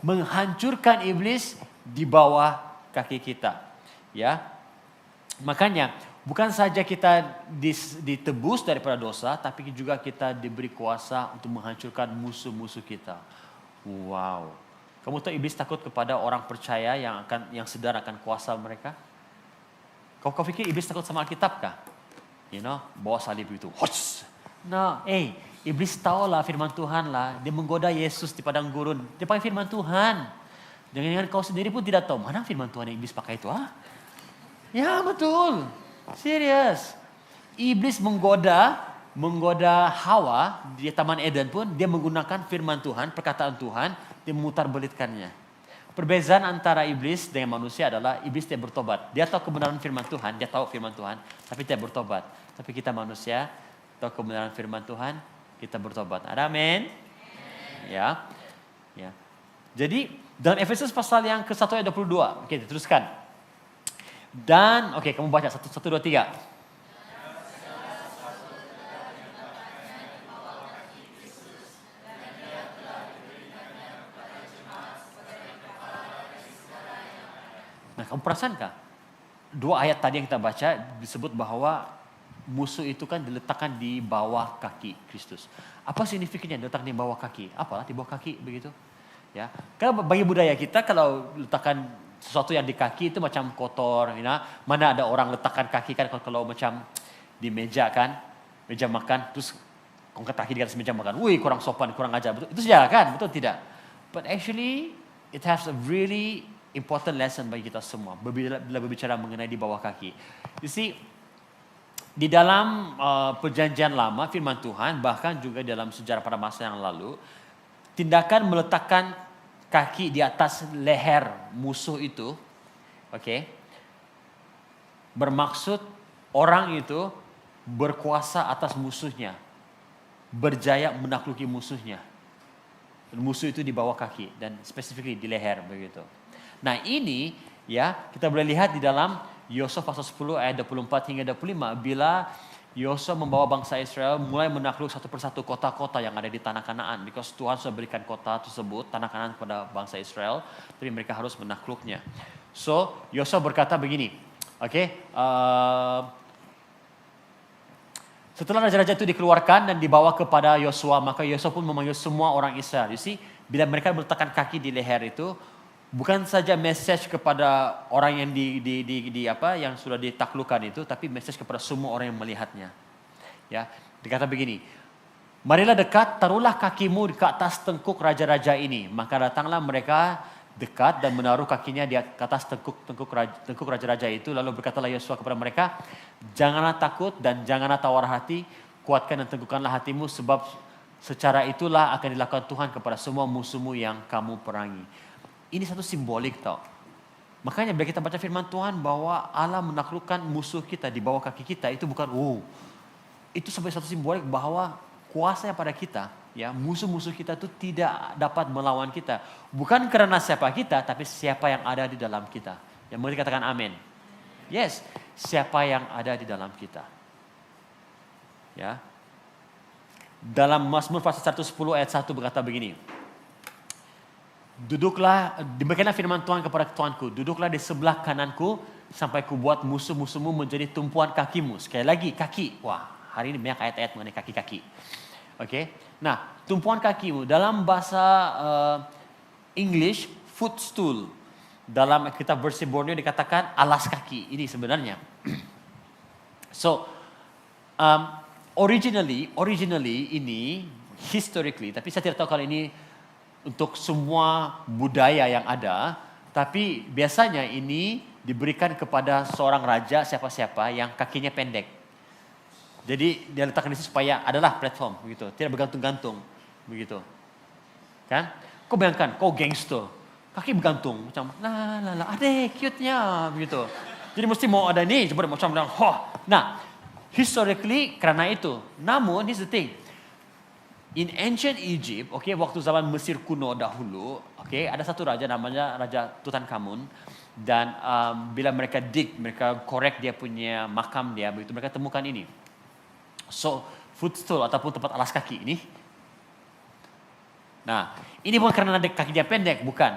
Menghancurkan iblis di bawah kaki kita. Ya. Makanya bukan saja kita ditebus daripada dosa, tapi juga kita diberi kuasa untuk menghancurkan musuh-musuh kita. Wow. Kamu tahu iblis takut kepada orang percaya yang sedar akan kuasa mereka? Kau fikir iblis takut sama Alkitab kah? You know, bawa salib itu. No, iblis tahulah firman Tuhan lah. Dia menggoda Yesus di padang gurun. Dia pakai firman Tuhan. Dengan kau sendiri pun tidak tahu mana firman Tuhan yang iblis pakai itu. Ya betul. Serius. Iblis menggoda Hawa di Taman Eden pun dia menggunakan firman Tuhan, perkataan Tuhan, dia memutarbelitkannya. Perbezaan antara iblis dengan manusia adalah iblis tidak bertobat. Dia tahu kebenaran firman Tuhan, dia tahu firman Tuhan, tapi tidak bertobat. Tapi kita manusia tahu kebenaran firman Tuhan, kita bertobat. Ada amin? Ya. Jadi dalam Efesus pasal yang ke-1 ayat 22. Oke, diteruskan. Dan kamu baca 1 2 3. Nah, kamu perasaankah? 2 ayat tadi yang kita baca disebut bahwa musuh itu kan diletakkan di bawah kaki Kristus. Apa signifikannya diletakkan di bawah kaki? Apalah di bawah kaki begitu? Ya. Karena bagi budaya kita kalau letakkan sesuatu yang di kaki itu macam kotor, mana ada orang letakkan kaki kan kalau macam di meja kan, meja makan terus angkat kaki di atas meja makan. Wih, kurang sopan, kurang ajar. Betul itu saja kan? Betul tidak? But actually it has a really important lesson bagi kita semua bila berbicara mengenai di bawah kaki. You see, di dalam perjanjian lama firman Tuhan bahkan juga dalam sejarah pada masa yang lalu, tindakan meletakkan kaki di atas leher musuh itu, bermaksud orang itu berkuasa atas musuhnya, berjaya menakluki musuhnya. Dan musuh itu di bawah kaki dan specifically di leher begitu. Nah ini ya kita boleh lihat di dalam Yosua pasal 10 ayat 24 hingga 25 bila Yosua membawa bangsa Israel mulai menakluk satu persatu kota-kota yang ada di tanah Kanaan. Because Tuhan sudah berikan kota tersebut, tanah Kanaan kepada bangsa Israel, tapi mereka harus menakluknya. So Yosua berkata begini, setelah raja-raja itu dikeluarkan dan dibawa kepada Yosua, maka Yosua pun memanggil semua orang Israel. You see, bila mereka meletakkan kaki di leher itu, bukan saja message kepada orang yang yang sudah ditaklukkan itu, tapi message kepada semua orang yang melihatnya. Ya, dikata begini, marilah dekat, taruhlah kakimu ke atas tengkuk raja-raja ini. Maka datanglah mereka dekat dan menaruh kakinya di atas tengkuk raja-raja itu. Lalu berkatalah Yosua kepada mereka, janganlah takut dan janganlah tawar hati, kuatkan dan teguhkanlah hatimu, sebab secara itulah akan dilakukan Tuhan kepada semua musuhmu yang kamu perangi. Ini satu simbolik tau. Makanya bila kita baca firman Tuhan bahwa Allah menaklukkan musuh kita di bawah kaki kita, itu bukan itu sebagai satu simbolik bahwa kuasa yang pada kita, ya, musuh-musuh kita itu tidak dapat melawan kita. Bukan karena siapa kita, tapi siapa yang ada di dalam kita. Yang mesti katakan amin. Yes, siapa yang ada di dalam kita. Ya. Dalam Mazmur pasal 110 ayat 1 berkata begini. Duduklah, demikianlah firman Tuhan kepada Tuanku, duduklah di sebelah kananku sampai ku buat musuh-musuhmu menjadi tumpuan kakimu. Sekali lagi, kaki. Wah, hari ini banyak ayat-ayat mengenai kaki-kaki. Oke. Nah, tumpuan kakimu dalam bahasa English, footstool. Dalam kitab versi Borneo dikatakan alas kaki. Ini sebenarnya. So, originally ini historically, tapi saya tidak tahu kalau ini untuk semua budaya yang ada, tapi biasanya ini diberikan kepada seorang raja siapa-siapa yang kakinya pendek. Jadi dia letakkan di situ supaya adalah platform begitu, tidak bergantung-gantung begitu. Kan? Kau bayangkan, kau gangster, kaki bergantung macam adek cute-nya begitu. Jadi mesti mau ada ni coba macam Nah, historically karena itu. Namun here's the thing. In ancient Egypt, waktu zaman Mesir kuno dahulu, ada satu raja namanya Raja Tutankhamun, dan bila mereka mereka korek dia punya makam dia, begitu mereka temukan ini. So, footstool ataupun tempat alas kaki ini. Nah, ini bukan karena kaki dia pendek, bukan.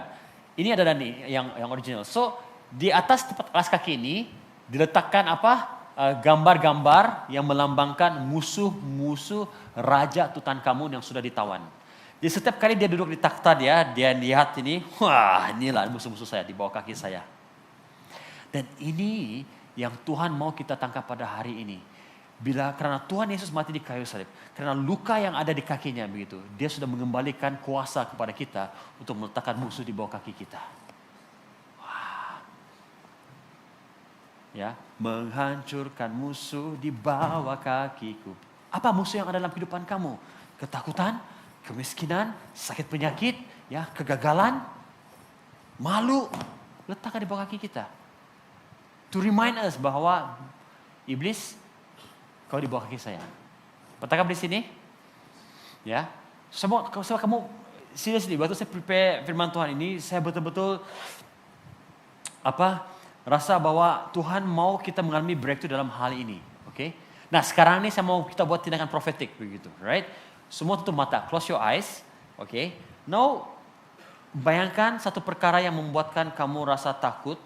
Ini adalah yang original. So, di atas tempat alas kaki ini diletakkan apa? Gambar-gambar yang melambangkan musuh-musuh Raja Tutankhamun yang sudah ditawan. Jadi setiap kali dia duduk di takhta dia lihat ini, wah inilah musuh-musuh saya di bawah kaki saya. Dan ini yang Tuhan mau kita tangkap pada hari ini. Bila karena Tuhan Yesus mati di kayu salib, karena luka yang ada di kakinya begitu, dia sudah mengembalikan kuasa kepada kita untuk meletakkan musuh di bawah kaki kita. Ya, menghancurkan musuh di bawah kakiku. Apa musuh yang ada dalam kehidupan kamu? Ketakutan, kemiskinan, sakit penyakit, ya, kegagalan, malu, letakkan di bawah kaki kita. To remind us bahwa iblis, kau di bawah kaki saya. Letakkan di sini, ya. Semua kamu seriously, waktu saya prepare firman Tuhan ini, saya betul-betul rasa bahwa Tuhan mau kita mengalami breakthrough dalam hal ini, Nah sekarang ini saya mau kita buat tindakan profetik begitu, right? Semua tutup mata, close your eyes, Now bayangkan satu perkara yang membuatkan kamu rasa takut,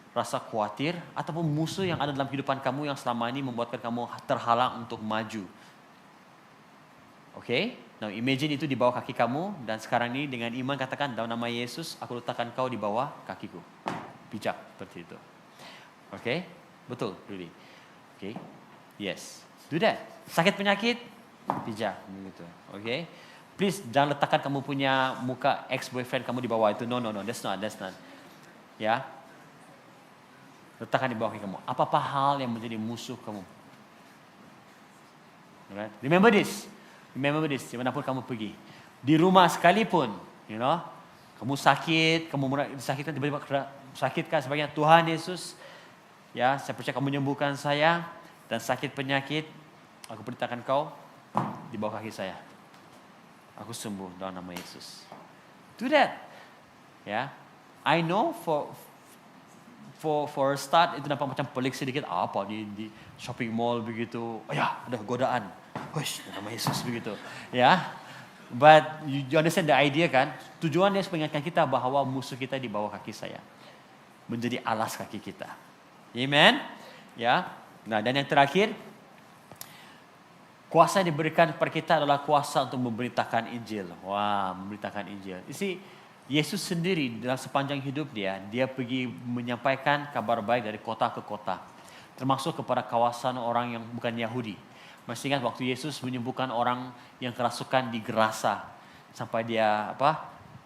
rasa khawatir, ataupun musuh yang ada dalam kehidupan kamu yang selama ini membuatkan kamu terhalang untuk maju. Now imagine itu di bawah kaki kamu dan sekarang ini dengan iman katakan dalam nama Yesus aku letakkan kau di bawah kakiku. Bijak seperti itu. Betul, really. Yes. Do that. Sakit penyakit, bijak begitu. Please jangan letakkan kamu punya muka ex-boyfriend kamu di bawah itu. No, that's not. Ya. Letakkan di bawah kamu. Apa hal yang menjadi musuh kamu? Alright? Remember this, dimanapun kamu pergi. Di rumah sekalipun, kamu sakit, kamu disakitkan tiba-tiba sakitkan sebagainya, Tuhan Yesus, ya, saya percaya kamu menyembuhkan saya dan sakit penyakit Aku perintahkan kau di bawah kaki saya. Aku sembuh dalam nama Yesus. Do that. Ya. I know for start itu nampak macam pelik sedikit, apa di shopping mall begitu. Oh ya, ada godaan. Hush, nama Yesus begitu. Ya. But you understand the idea kan? Tujuannya supaya mengingatkan kita bahwa musuh kita di bawah kaki saya. Menjadi alas kaki kita. Amen. Ya. Nah, dan yang terakhir, kuasa yang diberikan kepada kita adalah kuasa untuk memberitakan Injil. Wah, memberitakan Injil. Yesus sendiri dalam sepanjang hidup dia pergi menyampaikan kabar baik dari kota ke kota. Termasuk kepada kawasan orang yang bukan Yahudi. Masih ingat waktu Yesus menyembuhkan orang yang kerasukan di Gerasa. Sampai dia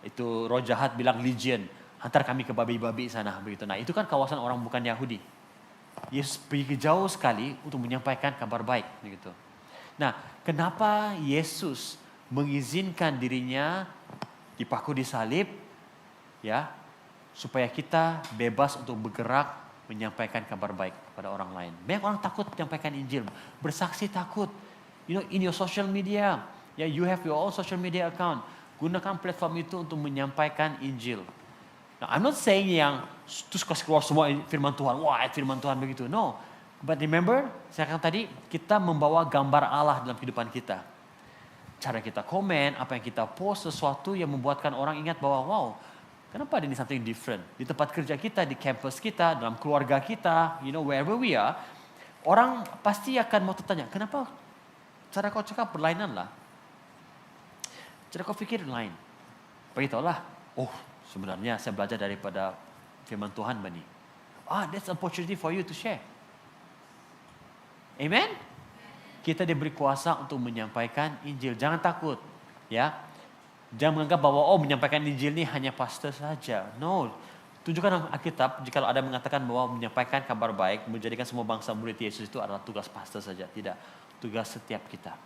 itu roh jahat bilang legion, hantar kami ke babi-babi sana begitu. Nah, itu kan kawasan orang bukan Yahudi. Yesus pergi jauh sekali untuk menyampaikan kabar baik begitu. Nah, kenapa Yesus mengizinkan dirinya dipaku di salib? Ya, supaya kita bebas untuk bergerak menyampaikan kabar baik kepada orang lain. Banyak orang takut menyampaikan Injil, bersaksi takut. You know, in your social media, you have your own social media account. Gunakan platform itu untuk menyampaikan Injil. Now, I'm not saying yang terus keluar semua firman Tuhan, wah firman Tuhan begitu. No, but remember, saya katakan tadi, kita membawa gambar Allah dalam kehidupan kita. Cara kita komen, apa yang kita post, sesuatu yang membuatkan orang ingat bahwa wow, kenapa ada ini something different. Di tempat kerja kita, di campus kita, dalam keluarga kita, wherever we are, orang pasti akan mau tanya, kenapa cara kau cakap berlainan lah? Cara kau fikir lain. Beritahulah, oh sebenarnya saya belajar daripada firman Tuhan Bani. That's an opportunity for you to share. Amen? Kita diberi kuasa untuk menyampaikan Injil. Jangan takut. Ya. Jangan menganggap bahwa menyampaikan Injil ini hanya pastor saja. No. Tunjukkan dalam Alkitab jika ada mengatakan bahwa menyampaikan kabar baik, menjadikan semua bangsa murid Yesus itu adalah tugas pastor saja. Tidak. Tugas setiap kita.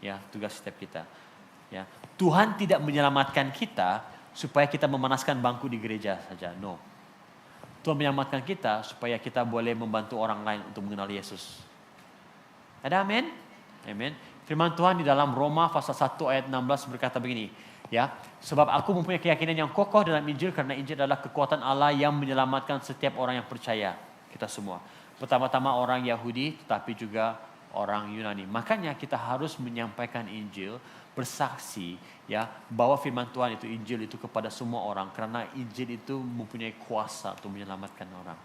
Ya, tugas setiap kita. Ya. Tuhan tidak menyelamatkan kita supaya kita memanaskan bangku di gereja saja. No. Tuhan menyelamatkan kita supaya kita boleh membantu orang lain untuk mengenal Yesus. Ada amin? Amin. Firman Tuhan di dalam Roma pasal 1 ayat 16 berkata begini. Ya, sebab aku mempunyai keyakinan yang kokoh dalam Injil karena Injil adalah kekuatan Allah yang menyelamatkan setiap orang yang percaya. Kita semua. Pertama-tama orang Yahudi tetapi juga orang Yunani. Makanya kita harus menyampaikan Injil, bersaksi ya bahwa firman Tuhan itu Injil itu kepada semua orang karena Injil itu mempunyai kuasa untuk menyelamatkan orang.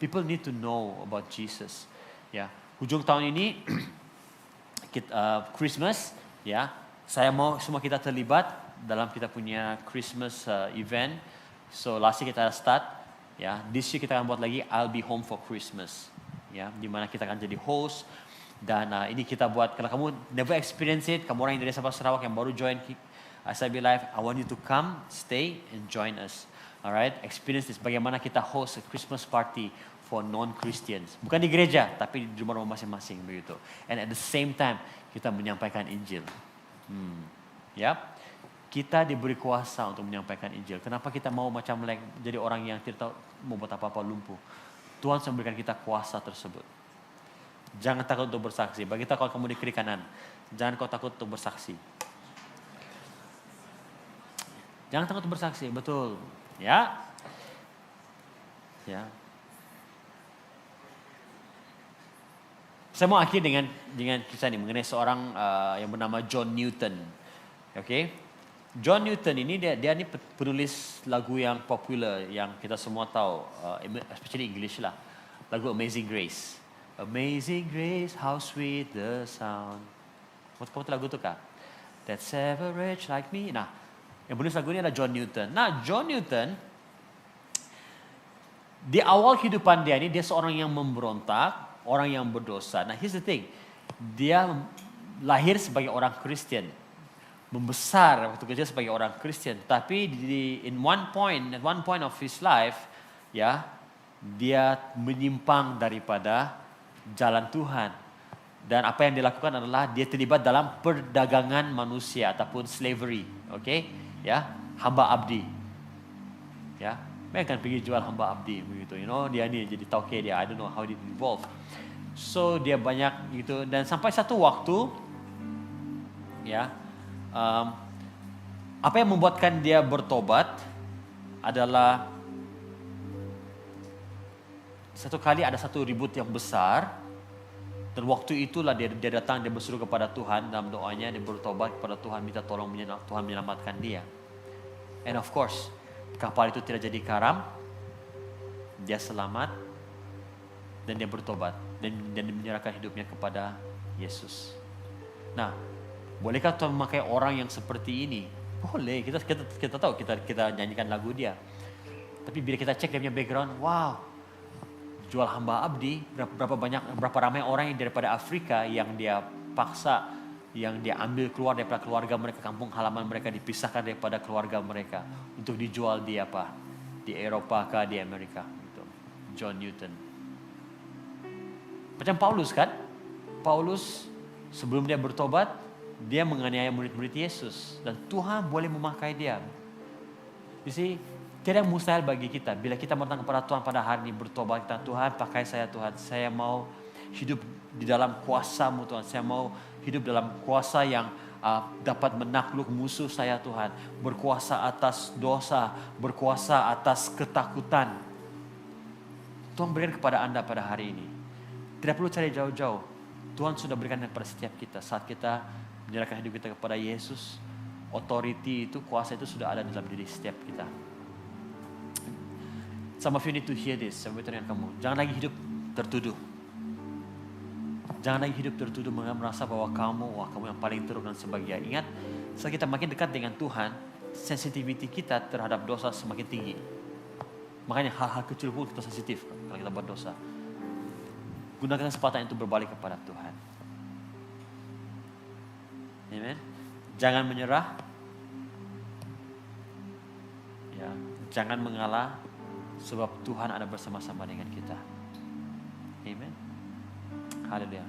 People need to know about Jesus. Ya, ujung tahun ini Christmas ya, saya mau semua kita terlibat dalam kita punya Christmas event. So last year kita start ya, this year kita akan buat lagi I'll Be Home for Christmas ya, di mana kita akan jadi host. Dan ini kita buat, kalau kamu never experience it, kamu orang Indonesia Sarawak yang baru join SIB Live, I want you to come, stay, and join us. Alright, experience this. Bagaimana kita host a Christmas party for non-Christians. Bukan di gereja, tapi di rumah-rumah masing-masing begitu. And at the same time, kita menyampaikan Injil. Ya, kita diberi kuasa untuk menyampaikan Injil. Kenapa kita mau macam jadi orang yang tidak tahu mau buat apa-apa, lumpuh? Tuhan sudah memberikan kita kuasa tersebut. Jangan takut untuk bersaksi. Bagi kita kalau kamu di kiri kanan, jangan kau takut untuk bersaksi. Jangan takut untuk bersaksi, betul. Ya. Ya. Saya mau akhir dengan kisah ini mengenai seorang yang bernama John Newton. Oke. John Newton ini dia ini penulis lagu yang popular yang kita semua tahu, especially English lah. Lagu Amazing Grace. Amazing Grace, how sweet the sound. Kamu tahu lagu itu kah? That ever rich like me. Nah, yang menulis lagu ini adalah John Newton. Nah, John Newton di awal kehidupan dia ini dia seorang yang memberontak, orang yang berdosa. Nah, here's the thing. Dia lahir sebagai orang Kristen. Membesar waktu kecil sebagai orang Kristen. Tapi at one point of his life, ya, dia menyimpang daripada jalan Tuhan. Dan apa yang dilakukan adalah dia terlibat dalam perdagangan manusia ataupun slavery, okay? Ya, hamba abdi. Ya, mereka kan pergi jual hamba abdi begitu, dia ni jadi tauke dia. I don't know how it involved. So dia banyak gitu, dan sampai satu waktu ya, apa yang membuatkan dia bertobat adalah satu kali ada satu ribut yang besar, dan waktu itulah dia datang, dia berseru kepada Tuhan dalam doanya, dia bertobat kepada Tuhan, minta tolong Tuhan menyelamatkan dia. And of course, kapal itu tidak jadi karam, dia selamat, dan dia bertobat dan menyerahkan hidupnya kepada Yesus. Nah, bolehkah Tuhan memakai orang yang seperti ini? Boleh, kita tahu, kita nyanyikan lagu dia. Tapi bila kita cek dia punya background, wow, jual hamba abdi, berapa ramai orang yang daripada Afrika yang dia paksa, yang dia ambil keluar daripada keluarga mereka, kampung halaman mereka, dipisahkan daripada keluarga mereka untuk dijual di apa? Di Eropa kah, di Amerika gitu. John Newton. Macam Paulus kan? Paulus sebelum dia bertobat, dia menganiaya murid-murid Yesus, dan Tuhan boleh memakai dia. You see, tidak mustahil bagi kita. Bila kita datang kepada Tuhan pada hari ini bertobat, kita, Tuhan pakai saya Tuhan, saya mau hidup di dalam kuasa-Mu Tuhan, saya mau hidup dalam kuasa yang dapat menakluk musuh saya Tuhan, berkuasa atas dosa, berkuasa atas ketakutan. Tuhan berikan kepada Anda pada hari ini. Tidak perlu cari jauh-jauh. Tuhan sudah berikan kepada setiap kita. Saat kita menyerahkan hidup kita kepada Yesus, authority itu, kuasa itu sudah ada dalam diri setiap kita. Some of you need to hear this. Saya berbicara dengan kamu. Jangan lagi hidup tertuduh. Jangan lagi hidup tertuduh, merasa bahwa kamu yang paling teruk dan sebagainya. Ingat, saat kita makin dekat dengan Tuhan, sensitivity kita terhadap dosa semakin tinggi. Makanya hal-hal kecil pun kita sensitif kalau kita buat dosa. Gunakan kesempatan itu berbalik kepada Tuhan. Amen. Jangan menyerah. Ya, jangan mengalah, sebab Tuhan ada bersama-sama dengan kita. Amen. Haleluya.